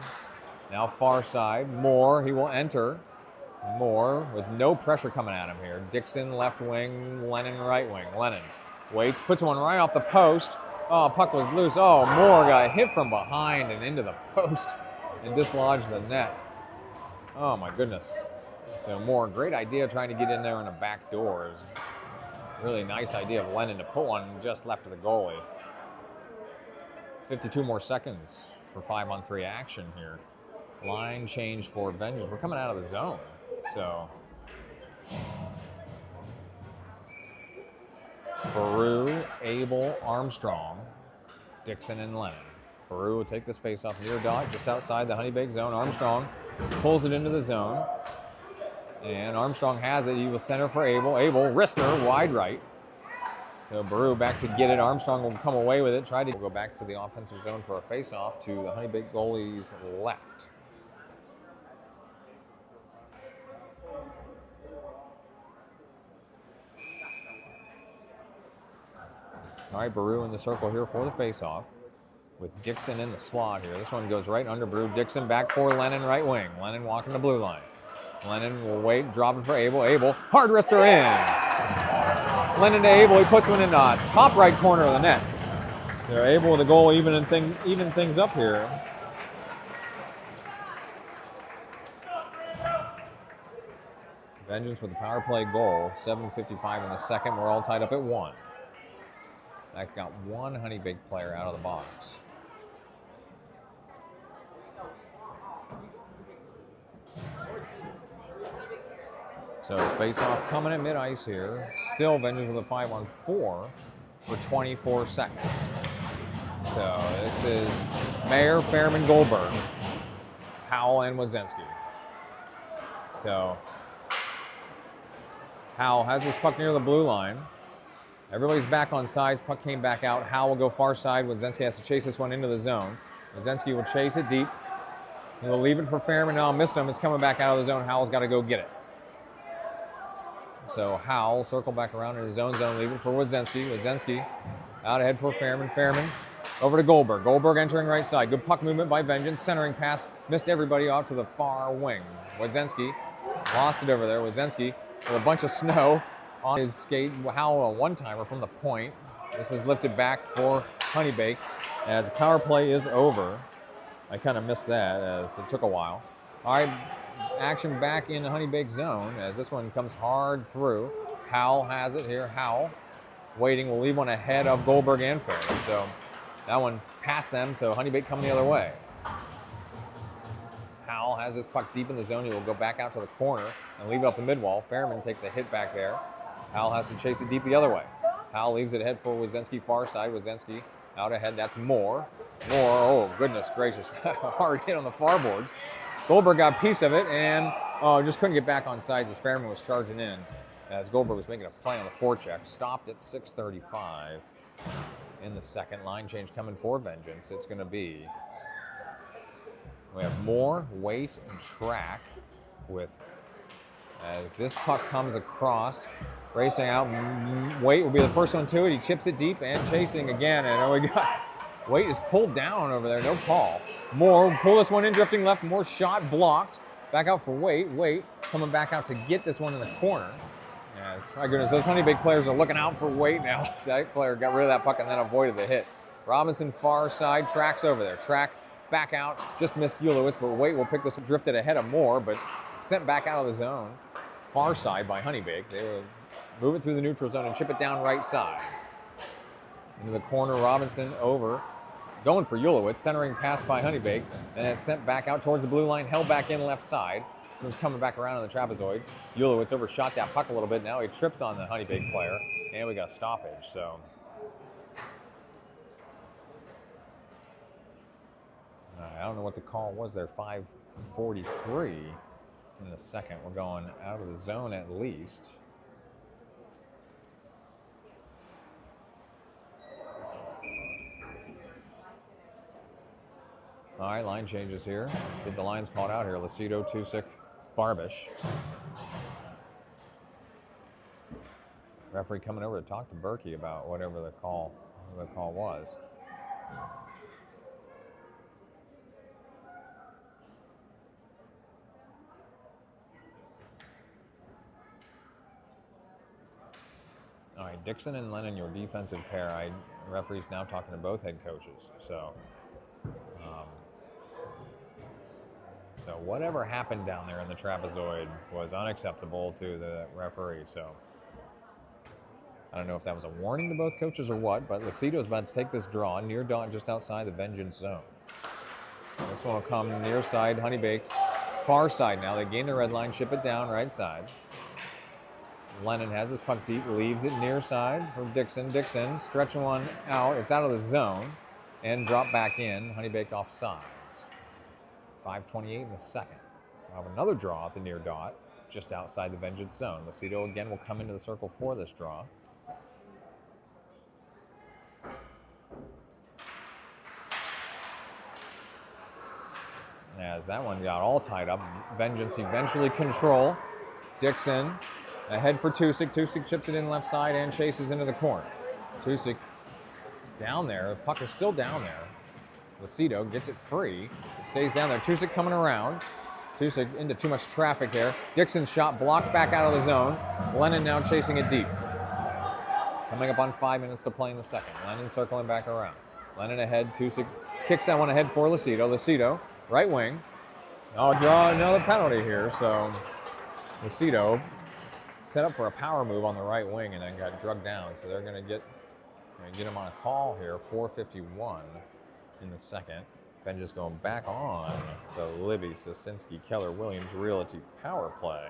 Now far side. Moore, he will enter. Moore with no pressure coming at him here. Dixon left wing, Lennon right wing. Lennon waits, puts one right off the post. Oh, puck was loose. Oh, Moore got hit from behind and into the post and dislodged the net. Oh my goodness. So Moore, great idea trying to get in there on the back doors. Really nice idea of Lennon to put one just left of the goalie. 52 more seconds for 5-on-3 action here. Line change for Vengeance. We're coming out of the zone. So Peru, Abel, Armstrong, Dixon, and Lennon. Peru will take this face-off near dot, just outside the HoneyBaked zone. Armstrong pulls it into the zone. And Armstrong has it. He will center for Abel. Abel, wrister, wide right. So Peru back to get it. Armstrong will come away with it. Try to go back to the offensive zone for a face-off to the HoneyBaked goalie's left. All right, Baru in the circle here for the face-off with Dixon in the slot here. This one goes right under Baru. Dixon back for Lennon, right wing. Lennon walking the blue line. Lennon will wait, drop it for Abel. Abel, hard wrister in. Lennon to Abel, he puts one in the top right corner of the net. They're able with the goal even things up here. Vengeance with the power play goal. 7:55 in the second. We're all tied up at 1. That got 1 HoneyBaked player out of the box. So face-off coming at mid-ice here. Still Vengeance with a 5-on-4 for 24 seconds. So this is Mayer, Fairman, Goldberg, Howell, and Wadzinski. So Howell has this puck near the blue line. Everybody's back on sides. Puck came back out. Howell will go far side. Wadzinski has to chase this one into the zone. Wadzinski will chase it deep. He'll leave it for Fairman. Now missed him. It's coming back out of the zone. Howell's got to go get it. So Howell circle back around in his own zone, leave it for Wodzinski. Wodzinski out ahead for Fairman. Fairman over to Goldberg. Goldberg entering right side. Good puck movement by Vengeance. Centering pass. Missed everybody off to the far wing. Wodzinski lost it over there. Wodzinski with a bunch of snow on his skate. Howell a one-timer from the point. This is lifted back for HoneyBaked as the power play is over. I kind of missed that as it took a while. All right, action back in the HoneyBaked zone as this one comes hard through. Howell has it here. Howell waiting. Will leave one ahead of Goldberg and Fairman. So that one past them, so HoneyBaked coming the other way. Howell has this puck deep in the zone. He will go back out to the corner and leave it up the mid-wall. Fairman takes a hit back there. Howell has to chase it deep the other way. Howell leaves it ahead for Wodzinski, far side. Wodzinski out ahead. That's Moore. Oh, goodness gracious. Hard hit on the far boards. Goldberg got a piece of it and just couldn't get back on sides as Fairman was charging in. As Goldberg was making a play on the forecheck. Stopped at 6:35 in the second. Line change coming for Vengeance. It's going to be, we have Moore, Waite, and Track with, as this puck comes across, racing out. Waite will be the first one to it. He chips it deep and chasing again. And we got, Waite is pulled down over there. No call. Moore pull this one in, drifting left. Moore shot blocked. Back out for Waite. Waite coming back out to get this one in the corner. Yes, my goodness, those HoneyBaked players are looking out for Waite now. That player got rid of that puck and then avoided the hit. Robinson far side, Track's over there. Track back out, just missed Ulowitz, but Waite will pick this, drifted ahead of Moore, but sent back out of the zone. Far side by HoneyBaked. They will move it through the neutral zone and chip it down right side. Into the corner, Robinson over, going for Ulowitz, centering pass by HoneyBaked, and it's sent back out towards the blue line, held back in left side. So he's coming back around on the trapezoid. Ulowitz overshot that puck a little bit. Now he trips on the HoneyBaked player, and we got a stoppage. So I don't know what the call was there. 5:43 in the second. We're going out of the zone at least. All right, line changes here. Get the lines called out here. Lucido, Tusick, Barbish. Referee coming over to talk to Berkey about whatever the call was. All right, Dixon and Lennon, your defensive pair. Referee's now talking to both head coaches. So whatever happened down there in the trapezoid was unacceptable to the referee. So I don't know if that was a warning to both coaches or what, but Lucido's about to take this draw near dot just outside the Vengeance zone. This one will come near side, HoneyBaked, far side now. They gain the red line, chip it down right side. Lennon has his puck deep, leaves it near side for Dixon. Dixon stretching one out. It's out of the zone and drop back in. HoneyBaked off sides. 5:28 in the second. We'll have another draw at the near dot, just outside the Vengeance zone. Lucido again will come into the circle for this draw. As that one got all tied up, Vengeance eventually control. Dixon ahead for Tusick. Tusick chips it in left side and chases into the corner. Tusick down there. The puck is still down there. Lucido gets it free. It stays down there. Tusick coming around. Tusick into too much traffic there. Dixon's shot blocked back out of the zone. Lennon now chasing it deep. Coming up on 5 minutes to play in the second. Lennon circling back around. Lennon ahead. Tusick kicks that one ahead for Lucido. Lucido, right wing. I'll draw another penalty here. So Lucido set up for a power move on the right wing and then got drugged down. So they're going to get him on a call here. 4:51 in the second. Ben just going back on the Libby, Sosinski, Keller, Williams, Realty power play.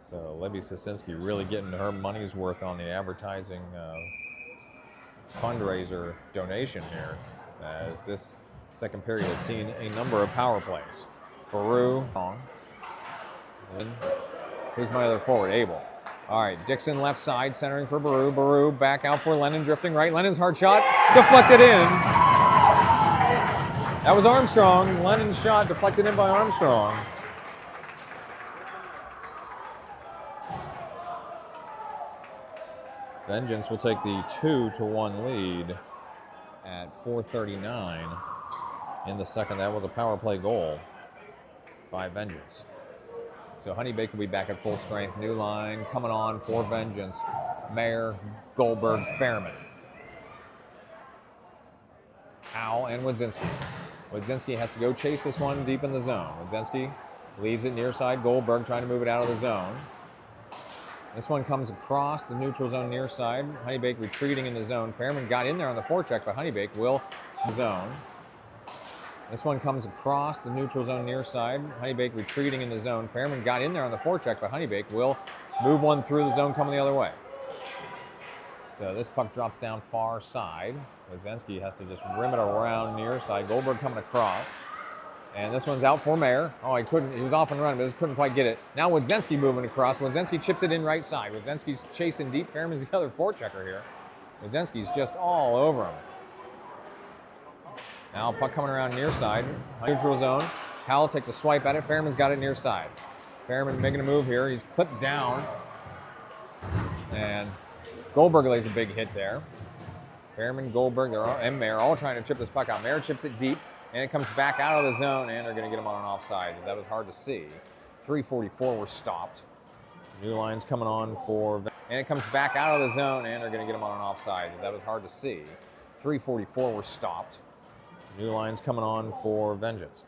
So Libby Sosinski really getting her money's worth on the advertising fundraiser donation here, as this second period has seen a number of power plays. Baru, and here's my other forward, Abel. All right, Dixon left side, centering for Baru. Baru back out for Lennon, drifting right. Lennon's hard shot, deflected in. That was Armstrong. Lennon's shot deflected in by Armstrong. Vengeance will take the 2-1 lead at 4:39 in the second. That was a power play goal by Vengeance. So HoneyBaked will be back at full strength. New line coming on for Vengeance. Mayer, Goldberg, Fairman. Howe and Wadzinski. Wadzinski has to go chase this one deep in the zone. Wadzinski leaves it near side. Goldberg trying to move it out of the zone. This one comes across the neutral zone near side. HoneyBaked retreating in the zone. Fairman got in there on the forecheck, but HoneyBaked will zone. This one comes across the neutral zone near side. HoneyBaked retreating in the zone. Fairman got in there on the forecheck, but HoneyBaked will move one through the zone coming the other way. So this puck drops down far side. Wadzinski has to just rim it around near side. Goldberg coming across. And this one's out for Mayer. Oh, he was off and running, but just couldn't quite get it. Now Wadzinski moving across. Wadzinski chips it in right side. Wadzinski's chasing deep. Fairman's the other forechecker here. Wadzinski's just all over him. Now puck coming around near side. Neutral zone. Howell takes a swipe at it. Fairman's got it near side. Fairman making a move here. He's clipped down. And Goldberg lays a big hit there. Fairman, Goldberg, and Mayer all trying to chip this puck out. Mayer chips it deep, and it comes back out of the zone, and they're going to get him on an offside, as that was hard to see. 3:44 were stopped. New line's coming on for, and it comes back out of the zone, and they're going to get him on an offside, as that was hard to see. 3:44 were stopped. New line's coming on for Vengeance.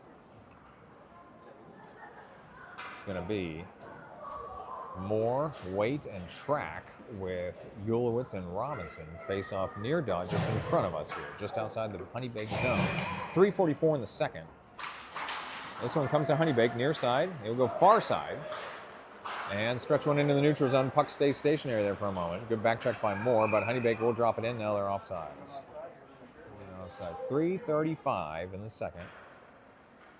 It's going to be Moore, Waite, and Track with Ulowitz and Robinson face off near dot just in front of us here, just outside the HoneyBaked zone. 3:44 in the second. This one comes to HoneyBaked near side. It will go far side and stretch one into the neutral zone. Puck stays stationary there for a moment. Good back check by Moore, but HoneyBaked will drop it in. Now they're offsides. 3:35 in the second.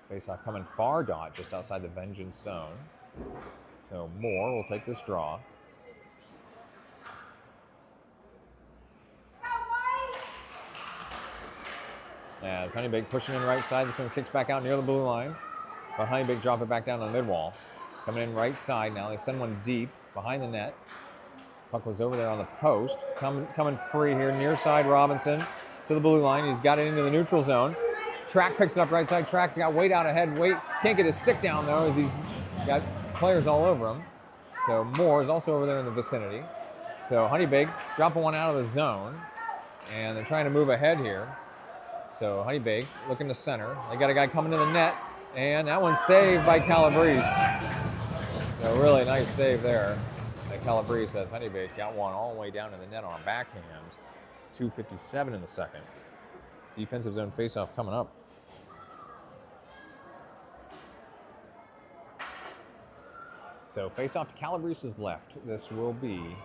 Face off coming far dot just outside the Vengeance zone. So Moore will take this draw. As HoneyBaked pushing in right side, this one kicks back out near the blue line. But HoneyBaked drop it back down to the mid-wall. Coming in right side now. They send one deep behind the net. Puck was over there on the post. Coming free here near side, Robinson to the blue line. He's got it into the neutral zone. Track picks it up right side. Track's got Waite out ahead. Waite can't get his stick down though, as he's got players all over him. So Moore is also over there in the vicinity. So HoneyBaked dropping one out of the zone, and they're trying to move ahead here. So HoneyBaked looking to center. They got a guy coming to the net, and that one's saved by Calabrese. So really nice save there by Calabrese, as HoneyBaked got one all the way down to the net on a backhand. 2:57 in the second. Defensive zone faceoff coming up. So face-off to Calabrese's left. This will be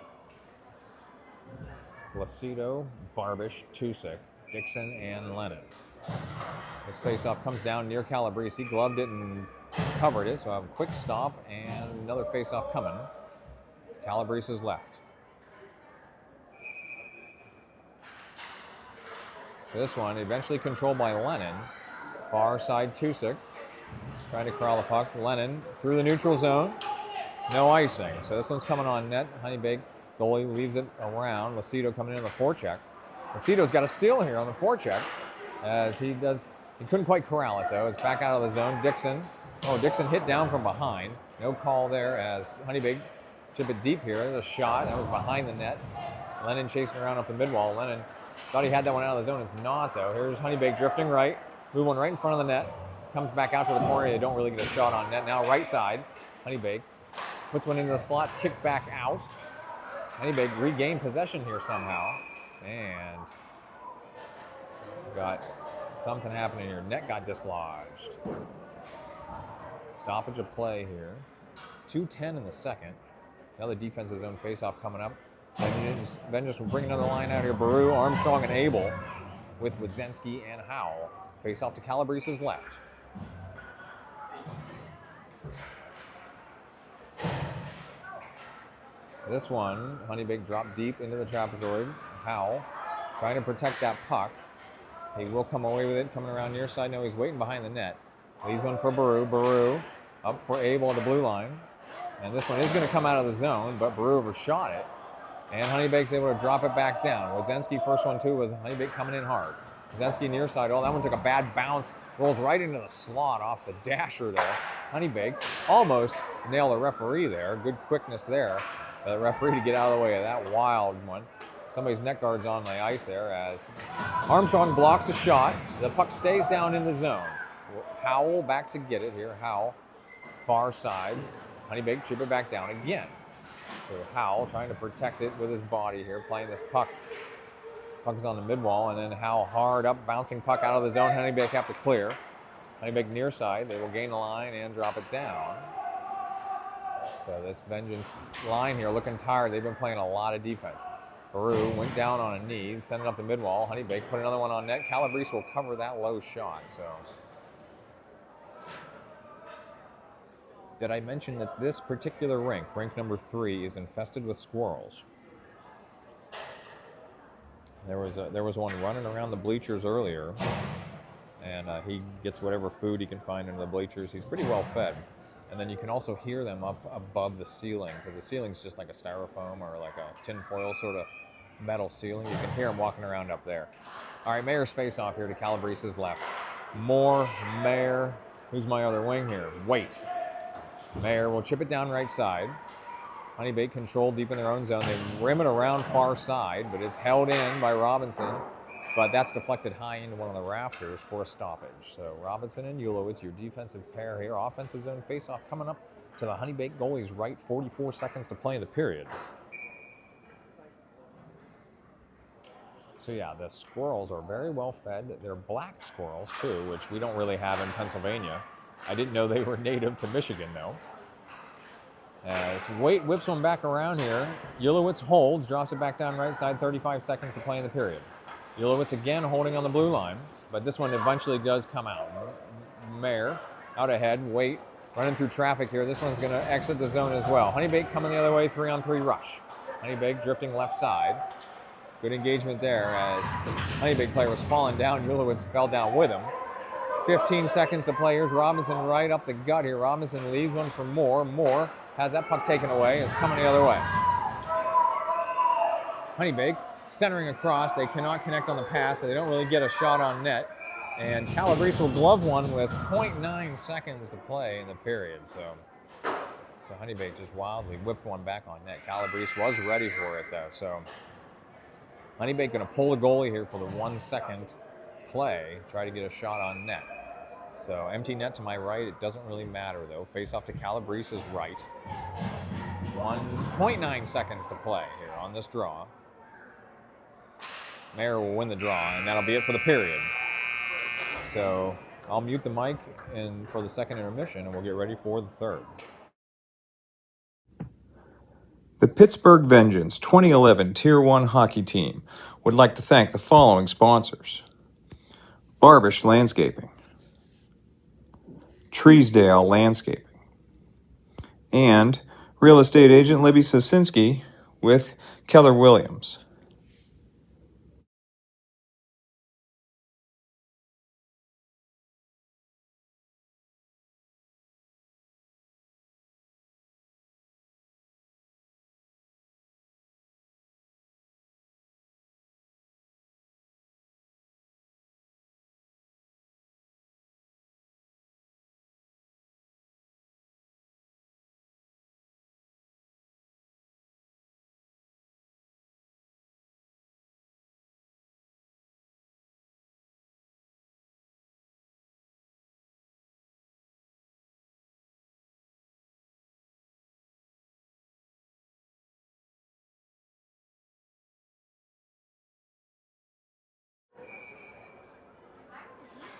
Placido, Barbish, Tusick, Dixon, and Lennon. This face-off comes down near Calabrese. He gloved it and covered it, so I have a quick stop and another face-off coming. Calabrese's left. So this one eventually controlled by Lennon. Far side Tusick trying to corral the puck. Lennon through the neutral zone. No icing. So this one's coming on net. HoneyBaked goalie leaves it around. Lacido coming in on the forecheck. Lacido's got a steal here on the forecheck, as he couldn't quite corral it though. It's back out of the zone. Dixon. Oh, Dixon hit down from behind. No call there, as HoneyBaked chip it deep here. There's a shot. That was behind the net. Lennon chasing around up the midwall. Lennon thought he had that one out of the zone. It's not though. Here's HoneyBaked drifting right. Move one right in front of the net. Comes back out to the corner. They don't really get a shot on net. Now right side. HoneyBaked puts one into the slots, kick back out. HoneyBaked regained possession here somehow. And got something happening here. Net got dislodged. Stoppage of play here. 2:10 in the second. Another defensive zone faceoff coming up. Vengeance will bring another line out here. Baru, Armstrong, and Abel with Wadzinski and Howell. Face off to Calabrese's left. This one, HoneyBaked dropped deep into the trapezoid. Howell trying to protect that puck. He will come away with it, coming around near side. No, he's waiting behind the net. Leaves one for Baru. Baru up for Abel at the blue line. And this one is going to come out of the zone, but Baru overshot it. And HoneyBaked's able to drop it back down. Wodzenski first one too, with HoneyBaked coming in hard. Wodzenski near side. Oh, that one took a bad bounce. Rolls right into the slot off the dasher there. HoneyBaked almost nailed the referee there. Good quickness there. The referee to get out of the way of that wild one. Somebody's neck guard's on the ice there as Armstrong blocks a shot. The puck stays down in the zone. Howell back to get it here. Howell, far side. HoneyBaked chip it back down again. So Howell trying to protect it with his body here, playing this puck. Puck is on the mid wall, and then Howell hard up, bouncing puck out of the zone. HoneyBaked have to clear. HoneyBaked near side. They will gain the line and drop it down. So this Vengeance line here looking tired. They've been playing a lot of defense. Baru went down on a knee, sent it up the mid wall. HoneyBaked put another one on net. Calabrese will cover that low shot. So. Did I mention that this particular rink number 3, is infested with squirrels? There was one running around the bleachers earlier, and he gets whatever food he can find into the bleachers. He's pretty well fed, and then you can also hear them up above the ceiling, because the ceiling's just like a styrofoam or like a tin foil sort of metal ceiling. You can hear them walking around up there. All right, Mayer's face-off here to Calabrese's left. More Mayer. Who's my other wing here? Wait. Mayer will chip it down right side. HoneyBaked controlled deep in their own zone. They rim it around far side, but it's held in by Robinson. But that's deflected high into one of the rafters for a stoppage. So Robinson and Ulowitz, your defensive pair here. Offensive zone face-off coming up to the HoneyBaked goalie's right. 44 seconds to play in the period. So yeah, the squirrels are very well fed. They're black squirrels too, which we don't really have in Pennsylvania. I didn't know they were native to Michigan, though. As Waite whips one back around here. Ulowitz holds, drops it back down right side, 35 seconds to play in the period. Ulowitz again holding on the blue line, but this one eventually does come out. Mayer out ahead, Waite running through traffic here. This one's going to exit the zone as well. HoneyBaked coming the other way, 3-on-3 rush. HoneyBaked drifting left side. Good engagement there as HoneyBaked player was falling down. Ulowitz fell down with him. 15 seconds to play. Here's Robinson right up the gut here. Robinson leaves one for Moore. Moore has that puck taken away. It's coming the other way. HoneyBaked centering across. They cannot connect on the pass, so they don't really get a shot on net. And Calabrese will glove one with 0.9 seconds to play in the period. So HoneyBaked just wildly whipped one back on net. Calabrese was ready for it, though. So HoneyBaked going to pull the goalie here for the 1 second play, try to get a shot on net. So empty net to my right, it doesn't really matter though. Face off to Calabrese's right. 1.9 seconds to play here on this draw. Mayer will win the draw, and that'll be it for the period. So I'll mute the mic for the second intermission, and we'll get ready for the third. The Pittsburgh Vengeance 2011 Tier 1 hockey team would like to thank the following sponsors: Barbish Landscaping, Treesdale Landscaping, and real estate agent Libby Sosinski with Keller Williams.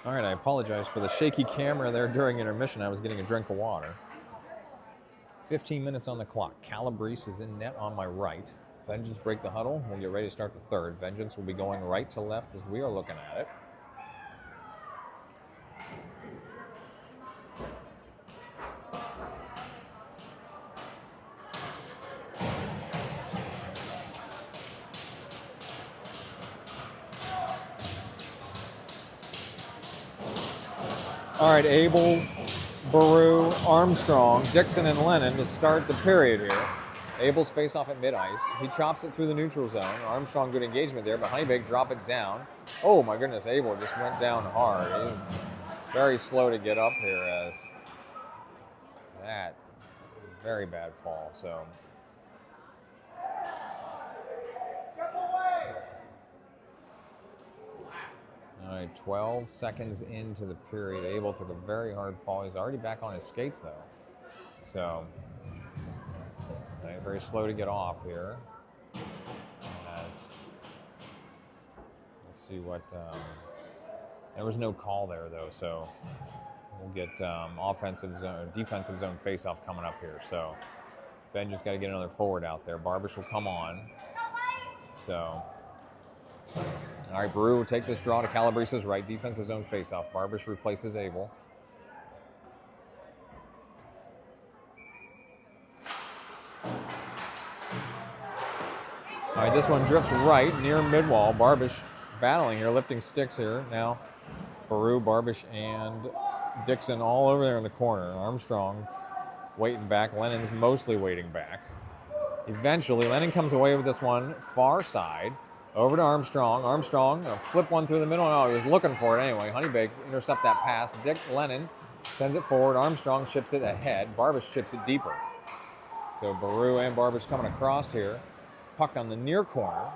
All right, I apologize for the shaky camera there during intermission. I was getting a drink of water. 15 minutes on the clock. Calabrese is in net on my right. Vengeance break the huddle. We'll get ready to start the third. Vengeance will be going right to left as we are looking at it. All right, Abel, Baru, Armstrong, Dixon, and Lennon to start the period here. Abel's face off at mid-ice. He chops it through the neutral zone. Armstrong, good engagement there, but HoneyBaked drop it down. Oh my goodness, Abel just went down hard. He was very slow to get up here as that very bad fall. So all right, 12 seconds into the period. Abel took a very hard fall. He's already back on his skates though. So very slow to get off here. As, let's see what, there was no call there though, so we'll get defensive zone face-off coming up here. So Ben just got to get another forward out there. Barbish will come on. So, all right, Baru will take this draw to Calabrese's right, defensive zone face-off. Barbish replaces Abel. All right, this one drifts right near mid-wall. Barbish battling here, lifting sticks here. Now, Baru, Barbish, and Dixon all over there in the corner. Armstrong waiting back. Lennon's mostly waiting back. Eventually, Lennon comes away with this one far side. Over to Armstrong. Armstrong, flip one through the middle. Oh, he was looking for it anyway. HoneyBaked intercept that pass. Lennon sends it forward. Armstrong chips it ahead. Barbish chips it deeper. So Baru and Barbish coming across here. Puck on the near corner.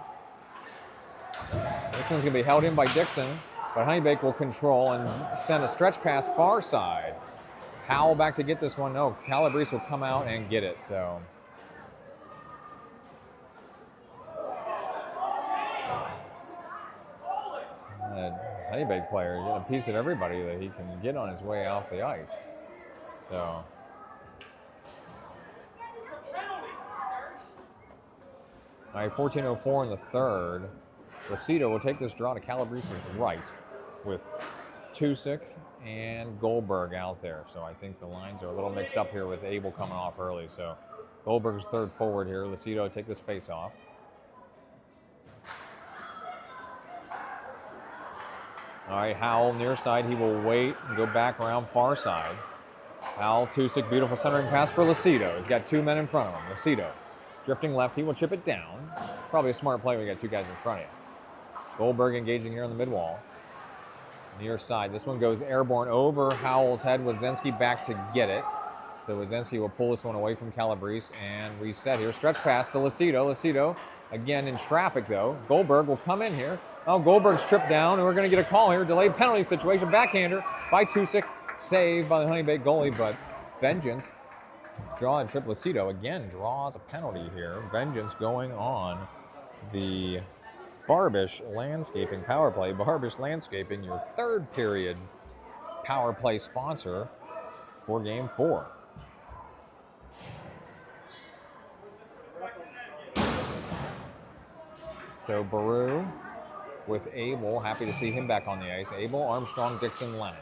This one's going to be held in by Dixon, but HoneyBaked will control and send a stretch pass far side. Howell back to get this one. No, Calabrese will come out and get it. So HoneyBaked player getting a piece of everybody that he can get on his way off the ice. So all right, 14:04 in the third. Lucido will take this draw to Calabrese's right with Tusick and Goldberg out there. So I think the lines are a little mixed up here with Abel coming off early. So Goldberg's third forward here. Lucido take this face off. All right, Howell near side. He will wait and go back around far side. Howell, Tusick, beautiful centering pass for Lucido. He's got two men in front of him. Lucido drifting left, he will chip it down. Probably a smart play when you got two guys in front of you. Goldberg engaging here on the mid-wall. Near side, this one goes airborne over Howell's head. Wadzynski back to get it. So Wadzynski will pull this one away from Calabrese and reset here. Stretch pass to Lucido. Lucido again in traffic though. Goldberg will come in here. Oh, Goldberg's tripped down and we're gonna get a call here. Delayed penalty situation, backhander by Tusick. Saved by the HoneyBaked goalie, but Vengeance draw and trip. Lucido again draws a penalty here. Vengeance going on the Barbish Landscaping power play. Barbish Landscaping, your third period power play sponsor for Game 4. So Baru with Abel, happy to see him back on the ice. Abel, Armstrong, Dixon, Lennon.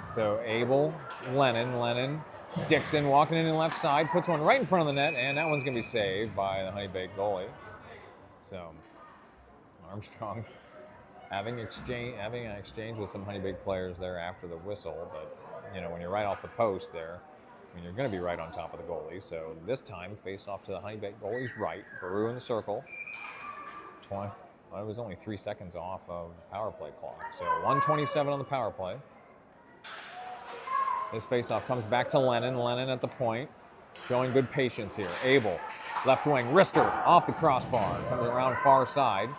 So Abel, Lennon, Dixon walking in the left side, puts one right in front of the net, and that one's going to be saved by the HoneyBaked goalie. So Armstrong having an exchange with some HoneyBaked players there after the whistle, but you know when you're right off the post there, I mean you're going to be right on top of the goalie. So this time, face off to the HoneyBaked goalie's right. Baru in the circle. Well, it was only 3 seconds off of the power play clock. So 1:27 on the power play. This faceoff comes back to Lennon. Lennon at the point, showing good patience here. Abel, left wing, wrister off the crossbar. Comes around far side,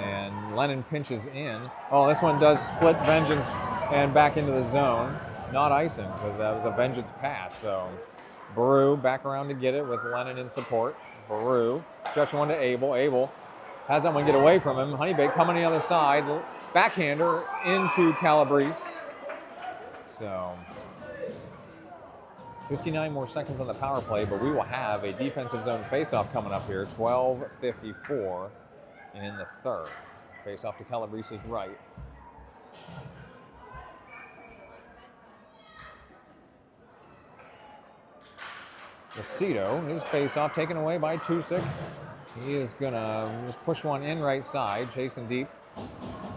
and Lennon pinches in. Oh, this one does split Vengeance and back into the zone. Not icing, because that was a Vengeance pass. So Baru back around to get it with Lennon in support. Baru, stretch one to Abel. Abel has that one get away from him. HoneyBaked coming on the other side. Backhander into Calabrese. So 59 more seconds on the power play, but we will have a defensive zone faceoff coming up here. 12:54 in the third. Faceoff to Calabrese's right. Lucido, his faceoff taken away by Tusick. He is gonna just push one in right side, chasing deep.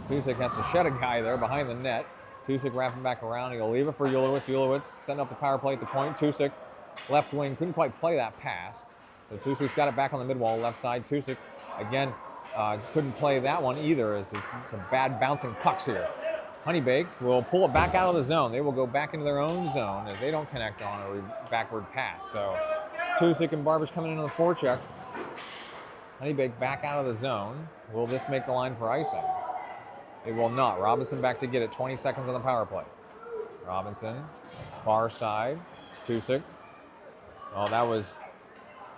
Tusick has to shed a guy there behind the net. Tusick wrapping back around. He'll leave it for Ulowitz. Ulowitz setting up the power play at the point. Tusick, left wing, couldn't quite play that pass. So Tusuk's got it back on the mid-wall, left side. Tusuk, again, couldn't play that one either, as there's some bad bouncing pucks here. HoneyBaked will pull it back out of the zone. They will go back into their own zone as they don't connect on a backward pass. So Tusuk and Barbish coming into the forecheck. HoneyBaked back out of the zone. Will this make the line for icing? It will not. Robinson back to get it. 20 seconds on the power play. Robinson, far side. Tusuk. Oh, that was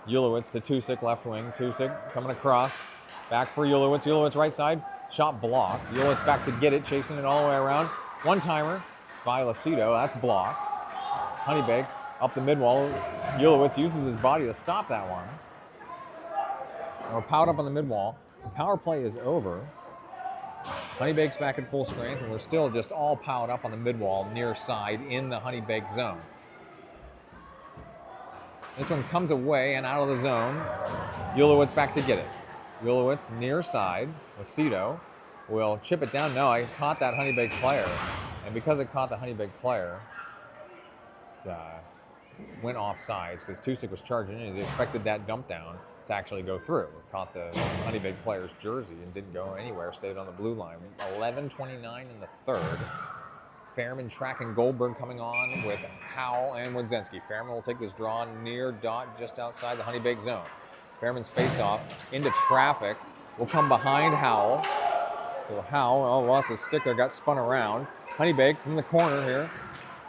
Ulowitz to Tusuk, left wing. Tusuk coming across. Back for Ulowitz. Ulowitz right side. Shot blocked. Ulowitz back to get it, chasing it all the way around. One-timer by Lacido. That's blocked. HoneyBaked up the mid-wall. Ulowitz uses his body to stop that one. And we're piled up on the mid-wall. The power play is over. HoneyBaked's back at full strength, and we're still just all piled up on the mid-wall, near side, in the HoneyBaked zone. This one comes away and out of the zone. Ulowitz back to get it. Ulowitz near side. Lacido will chip it down. No, I caught that HoneyBaked player. And because it caught the HoneyBaked player, it went off sides because Tusuk was charging in. He expected that dump down to actually go through. It caught the HoneyBaked player's jersey and didn't go anywhere, stayed on the blue line. 11:29 in the third. Fairman tracking Goldberg coming on with Howell and Wodzinski. Fairman will take this draw near dot just outside the HoneyBaked zone. Fairman's face-off into traffic will come behind Howell. So Howell lost his stick there, got spun around. HoneyBaked from the corner here.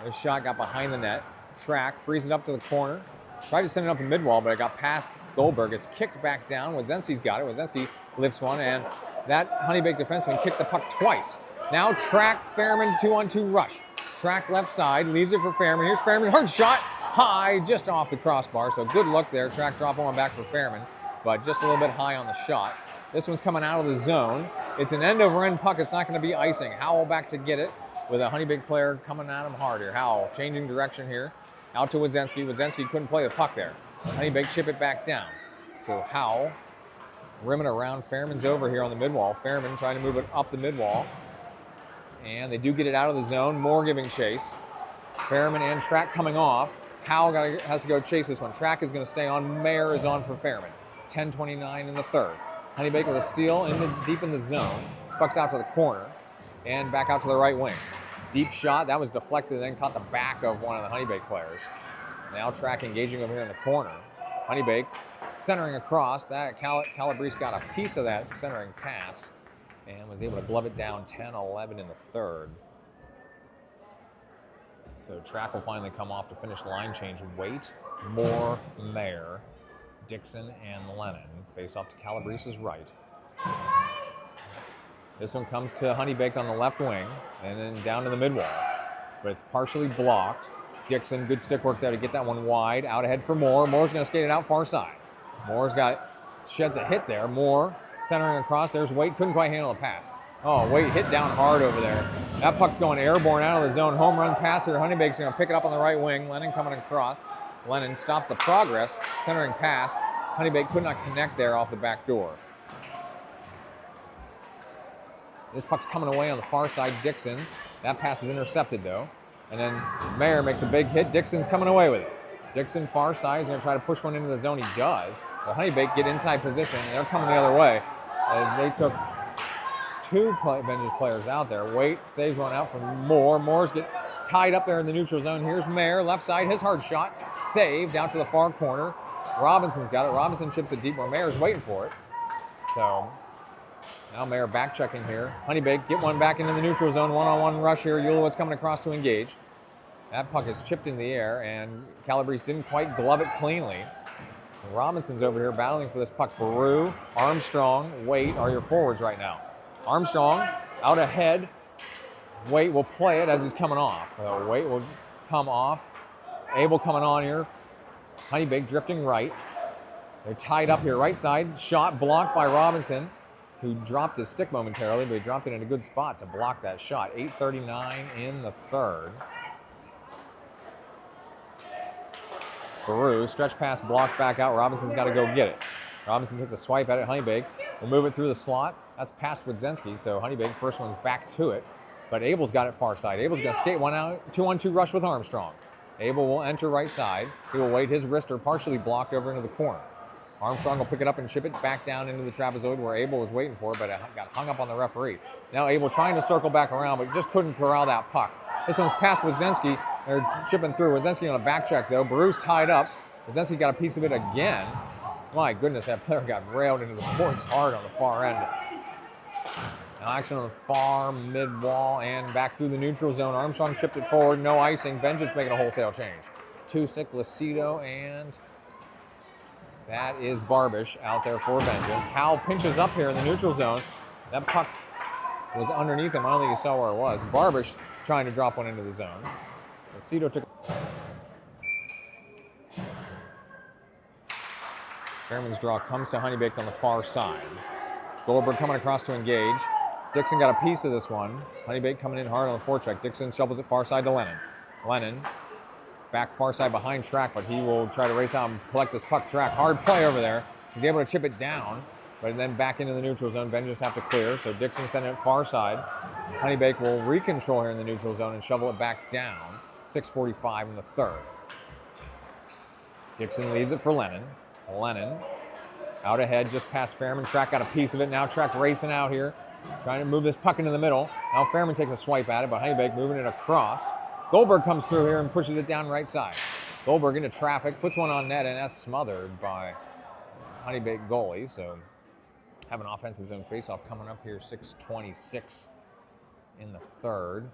This shot got behind the net. Track, frees it up to the corner. Tried to send it up the mid-wall, but it got past Goldberg. It's kicked back down. Wodzinski's got it. Wodzinski lifts one, and that HoneyBaked defenseman kicked the puck twice. Now Track, Fairman, 2-on-2 rush. Track left side, leaves it for Fairman. Here's Fairman, hard shot, high, just off the crossbar. So good look there. Track dropping one back for Fairman, but just a little bit high on the shot. This one's coming out of the zone. It's an end-over-end puck. It's not going to be icing. Howell back to get it with a HoneyBaked player coming at him hard here. Howell changing direction here. Out to Wodzinski. Wodzinski couldn't play the puck there. HoneyBaked chip it back down. So Howell rimming around. Fairman's over here on the mid-wall. Fairman trying to move it up the mid-wall. And they do get it out of the zone. Moore giving chase. Fairman and Track coming off. Howell has to go chase this one. Track is going to stay on. Mayer is on for Fairman. 10:29 in the third. HoneyBaked with a steal deep in the zone. This puck's out to the corner and back out to the right wing. Deep shot. That was deflected, then caught the back of one of the HoneyBaked players. Now Track engaging over here in the corner. HoneyBaked centering across. That Calabrese got a piece of that centering pass and was able to glove it down 10-11 in the third. So Track will finally come off to finish the line change. Waite, Moore, Mayer, Dixon, and Lennon face off to Calabrese's right. This one comes to HoneyBaked on the left wing and then down to the mid-wall. But it's partially blocked. Dixon, good stick work there to get that one wide. Out ahead for Moore. Moore's going to skate it out far side. Moore's sheds a hit there. Moore centering across. There's Waite. Couldn't quite handle the pass. Oh, Waite hit down hard over there. That puck's going airborne out of the zone. Home run pass here. HoneyBaked's going to pick it up on the right wing. Lennon coming across. Lennon stops the progress. Centering pass. HoneyBaked could not connect there off the back door. This puck's coming away on the far side. Dixon. That pass is intercepted though. And then Mayer makes a big hit. Dixon's coming away with it. Dixon far side is going to try to push one into the zone. He does. But HoneyBaked get inside position, and they're coming the other way as they took two Vengeance players out there. Waite saves one out from Moore. Moore's get tied up there in the neutral zone. Here's Mayer, left side, his hard shot. Saved out to the far corner. Robinson's got it. Robinson chips it deep where Mayer's waiting for it. So now Mayer back checking here. HoneyBaked get one back into the neutral zone. One-on-one rush here. Ulowitz coming across to engage. That puck is chipped in the air, and Calabrese didn't quite glove it cleanly. Robinson's over here battling for this puck. Baru, Armstrong, Waite are your forwards right now. Armstrong out ahead. Waite will play it as he's coming off. Waite will come off. Abel coming on here. HoneyBaked drifting right. They're tied up here right side. Shot blocked by Robinson, who dropped his stick momentarily, but he dropped it in a good spot to block that shot. 8:39 in the third. Baru, stretch pass blocked back out. Robinson's got to go get it. Robinson takes a swipe at it. HoneyBaked will move it through the slot. That's past Wodzinski, so HoneyBaked first one's back to it. But Abel's got it far side. Abel's going to skate one out. 2-on-2 rush with Armstrong. Abel will enter right side. He will wait. His wrister partially blocked over into the corner. Armstrong will pick it up and chip it back down into the trapezoid where Abel was waiting for it, but it got hung up on the referee. Now Abel trying to circle back around, but just couldn't corral that puck. This one's past Wodzinski. They're chipping through. Wodzinski on a back check, though. Baru's tied up. Wodzinski got a piece of it again. My goodness, that player got railed into the boards hard on the far end. Now action on the far mid-wall and back through the neutral zone. Armstrong chipped it forward. No icing. Vengeance making a wholesale change. Tusick, Lucido, and that is Barbish out there for Vengeance. Howell pinches up here in the neutral zone. That puck was underneath him. I don't think he saw where it was. Barbish trying to drop one into the zone. Lucido took. Fairman's draw comes to HoneyBaked on the far side. Goldberg coming across to engage. Dixon got a piece of this one. HoneyBaked coming in hard on the forecheck. Dixon shovels it far side to Lennon. Lennon back far side behind Track, but he will try to race out and collect this puck. Track, hard play over there. He's able to chip it down, but then back into the neutral zone. Vengeance have to clear, so Dixon sending it far side. HoneyBaked will recontrol here in the neutral zone and shovel it back down. 6:45 in the third. Dixon leaves it for Lennon. Lennon out ahead, just past Fairman. Track got a piece of it. Now Track racing out here, trying to move this puck into the middle. Now Fairman takes a swipe at it, but HoneyBaked moving it across. Goldberg comes through here and pushes it down right side. Goldberg into traffic, puts one on net, and that's smothered by HoneyBaked goalie. So have an offensive zone faceoff coming up here, 6:26 in the third.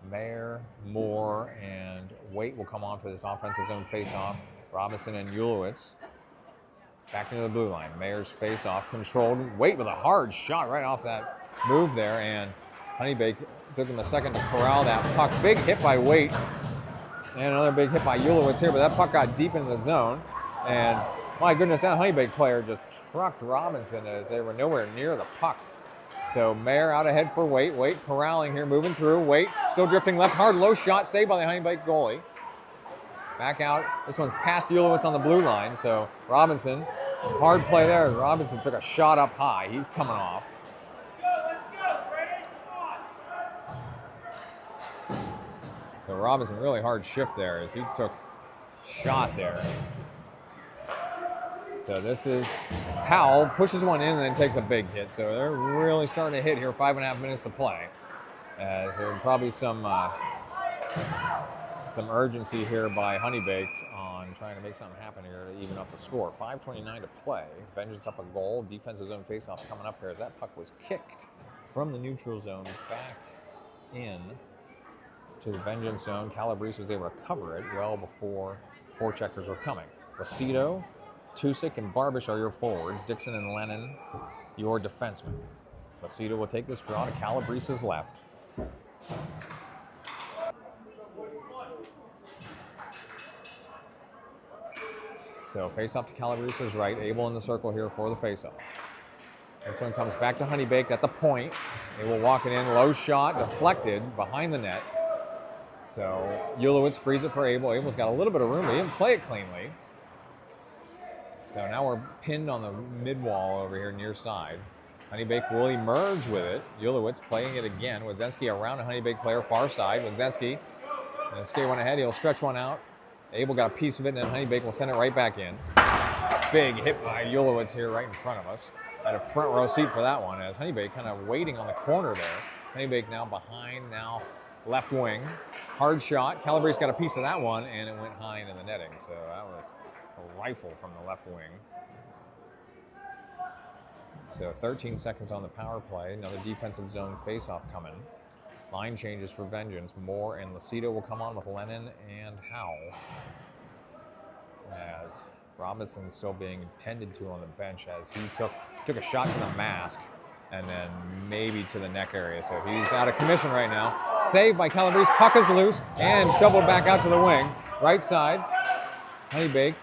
Mayer, Moore, and Waite will come on for this offensive zone faceoff. Robinson and Ulowitz back into the blue line. Mayer's faceoff controlled. Waite with a hard shot right off that move there, and HoneyBaked took him a second to corral that puck. Big hit by Waite, and another big hit by Ulowitz here, but that puck got deep in the zone, and my goodness, that HoneyBaked player just trucked Robinson as they were nowhere near the puck. So Mayer out ahead for Waite. Waite corralling here, moving through. Waite still drifting left, hard, low shot, saved by the HoneyBaked goalie. Back out. This one's past Ulowitz on the blue line, so Robinson, hard play there. Robinson took a shot up high. He's coming off. Let's go, Brady. Come on. So Robinson, really hard shift there as he took shot there. So this is Howell, pushes one in and then takes a big hit. So they're really starting to hit here, 5.5 minutes to play. So probably some urgency here by HoneyBaked on trying to make something happen here to even up the score. 5:29 to play. Vengeance up a goal. Defensive zone faceoff coming up here as that puck was kicked from the neutral zone back in to the Vengeance zone. Calabrese was able to cover it well before forecheckers were coming. Lucido, Tusick, and Barbish are your forwards. Dixon and Lennon, your defensemen. Lucido will take this draw to Calabrese's left. So face-off to Calabrese's right. Abel in the circle here for the face-off. This one comes back to HoneyBaked at the point. They will walk it in. Low shot, deflected behind the net. So Ulowitz frees it for Abel. Abel's got a little bit of room, but he didn't play it cleanly. So now we're pinned on the mid-wall over here near side. HoneyBaked will emerge with it. Ulowitz playing it again. Wodzinski around a HoneyBaked player, far side. Wodzinski skate one ahead. He'll stretch one out. Abel got a piece of it, and then HoneyBaked will send it right back in. Big hit by Ulowitz here right in front of us. Had a front row seat for that one as HoneyBaked kind of waiting on the corner there. HoneyBaked now behind, now left wing. Hard shot. Calabrese got a piece of that one, and it went high into the netting. So that was a rifle from the left wing. So 13 seconds on the power play. Another defensive zone face-off coming. Line changes for Vengeance. Moore and Lucido will come on with Lennon and Howell. As Robinson's still being tended to on the bench as he took a shot to the mask and then maybe to the neck area. So he's out of commission right now. Saved by Calabrese. Puck is loose and shoveled back out to the wing. Right side. HoneyBaked.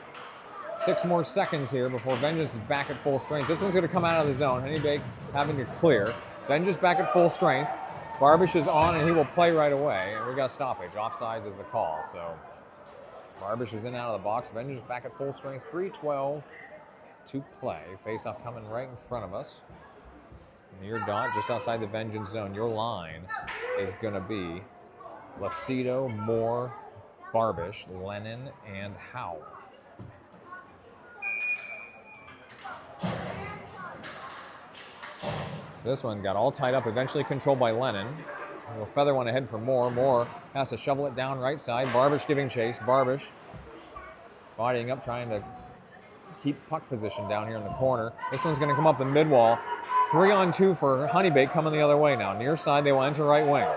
6 more seconds here before Vengeance is back at full strength. This one's going to come out of the zone. HoneyBaked having to clear. Vengeance back at full strength. Barbish is on and he will play right away. And we got a stoppage. Offsides is the call. So Barbish is in and out of the box. Vengeance back at full strength. 3:12 to play. Face-off coming right in front of us. Near dot, just outside the Vengeance zone. Your line is going to be Lucido, Moore, Barbish, Lennon, and Howell. So this one got all tied up, eventually controlled by Lennon. We'll feather one ahead for Moore. Moore has to shovel it down right side. Barbish giving chase. Barbish bodying up, trying to keep puck position down here in the corner. This one's going to come up the mid-wall. 3-on-2 for HoneyBaked coming the other way now. Near side, they will enter right wing.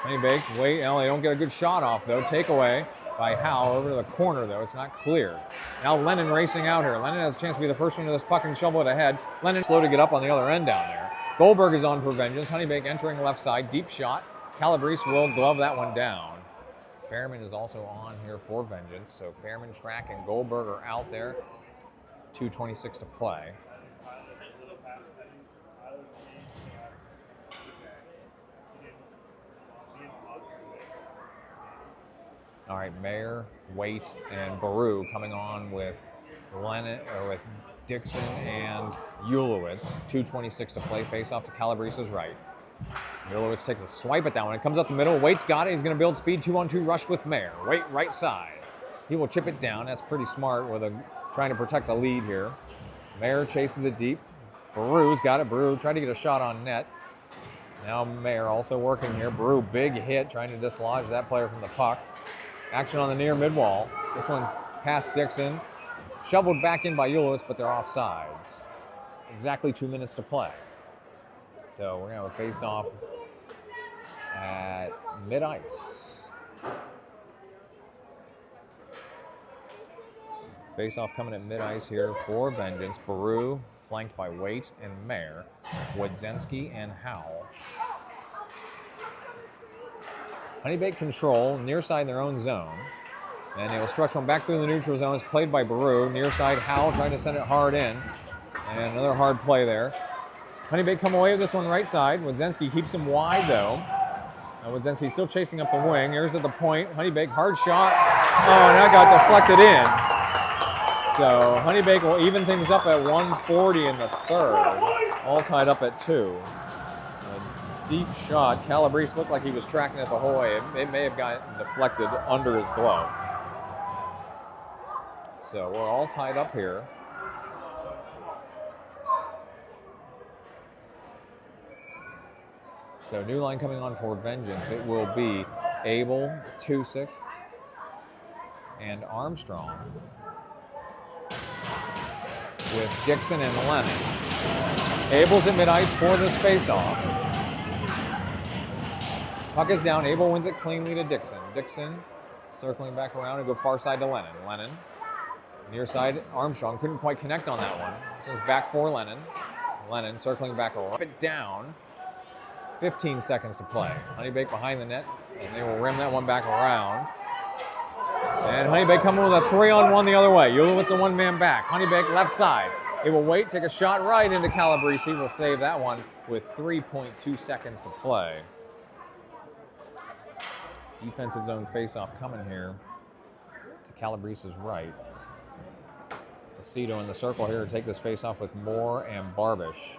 HoneyBaked, wait, they don't get a good shot off though. Takeaway by Howe over to the corner though. It's not clear. Now Lennon racing out here. Lennon has a chance to be the first one to this puck and shovel it ahead. Lennon slow to get up on the other end down there. Goldberg is on for vengeance. HoneyBaked entering left side, deep shot. Calabrese will glove that one down. Fairman is also on here for vengeance. So Fairman, Track, and Goldberg are out there. 2:26 to play. All right, Mayer, Waite, and Baru coming on with Lennon, or with Dixon and Ulowitz. 2:26 to play. Face off to Calabrese's right. Ulowitz takes a swipe at that one. It comes up the middle. Waite's got it. He's going to build speed. 2-on-2 rush with Mayer. Waite right side. He will chip it down. That's pretty smart with trying to protect a lead here. Mayer chases it deep. Baru's got it. Baru tried to get a shot on net. Now Mayer also working here. Baru, big hit, trying to dislodge that player from the puck. Action on the near mid-wall. This one's past Dixon. Shoveled back in by Ulowitz, but they're offsides. Exactly 2 minutes to play. So we're going to have a face-off at mid-ice. Face-off coming at mid-ice here for vengeance. Baru flanked by Waite and Mayer. Wodzinski and Howell. HoneyBaked control, near side in their own zone. And they will stretch one back through the neutral zone. It's played by Baru. Near side, Howell trying to send it hard in. And another hard play there. HoneyBaked come away with this one right side. Wodzinski keeps him wide though. Now Wodzinski still chasing up the wing. Here's at the point. HoneyBaked, hard shot. Oh, and that got deflected in. So HoneyBaked will even things up at 1:40 in the third. All tied up at 2. Deep shot. Calabrese looked like he was tracking it the whole way. It may have gotten deflected under his glove. So we're all tied up here. So new line coming on for vengeance. It will be Abel, Tusick, and Armstrong. With Dixon and Lennon. Abel's at mid-ice for this face-off. Puck is down. Abel wins it cleanly to Dixon. Dixon circling back around and go far side to Lennon. Lennon, near side, Armstrong couldn't quite connect on that one. This one's back for Lennon. Lennon circling back around. It down. 15 seconds to play. HoneyBaked behind the net, and they will rim that one back around. And HoneyBaked coming with a 3-on-1 the other way. Ulowitz a one-man back. HoneyBaked left side. It will wait, take a shot right into Calabrese. He will save that one with 3.2 seconds to play. Defensive zone face-off coming here to Calabrese's right. Aceto in the circle here to take this face-off with Moore and Barbish.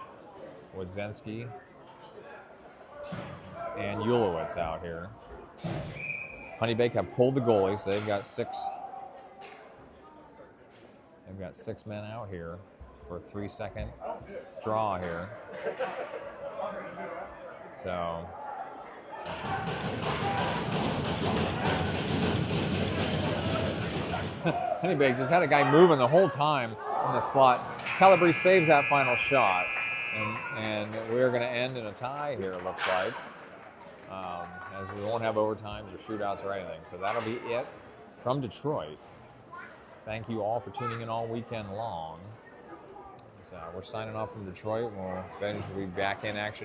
Wodzinski and Ulowitz out here. HoneyBaked have pulled the goalie, so they've got 6 men out here for a 3-second draw here. So HoneyBaked just had a guy moving the whole time in the slot. Calabrese saves that final shot, and we're going to end in a tie here, it looks like, as we won't have overtimes or shootouts or anything. So that'll be it from Detroit. Thank you all for tuning in all weekend long. So we're signing off from Detroit. We'll eventually be back in action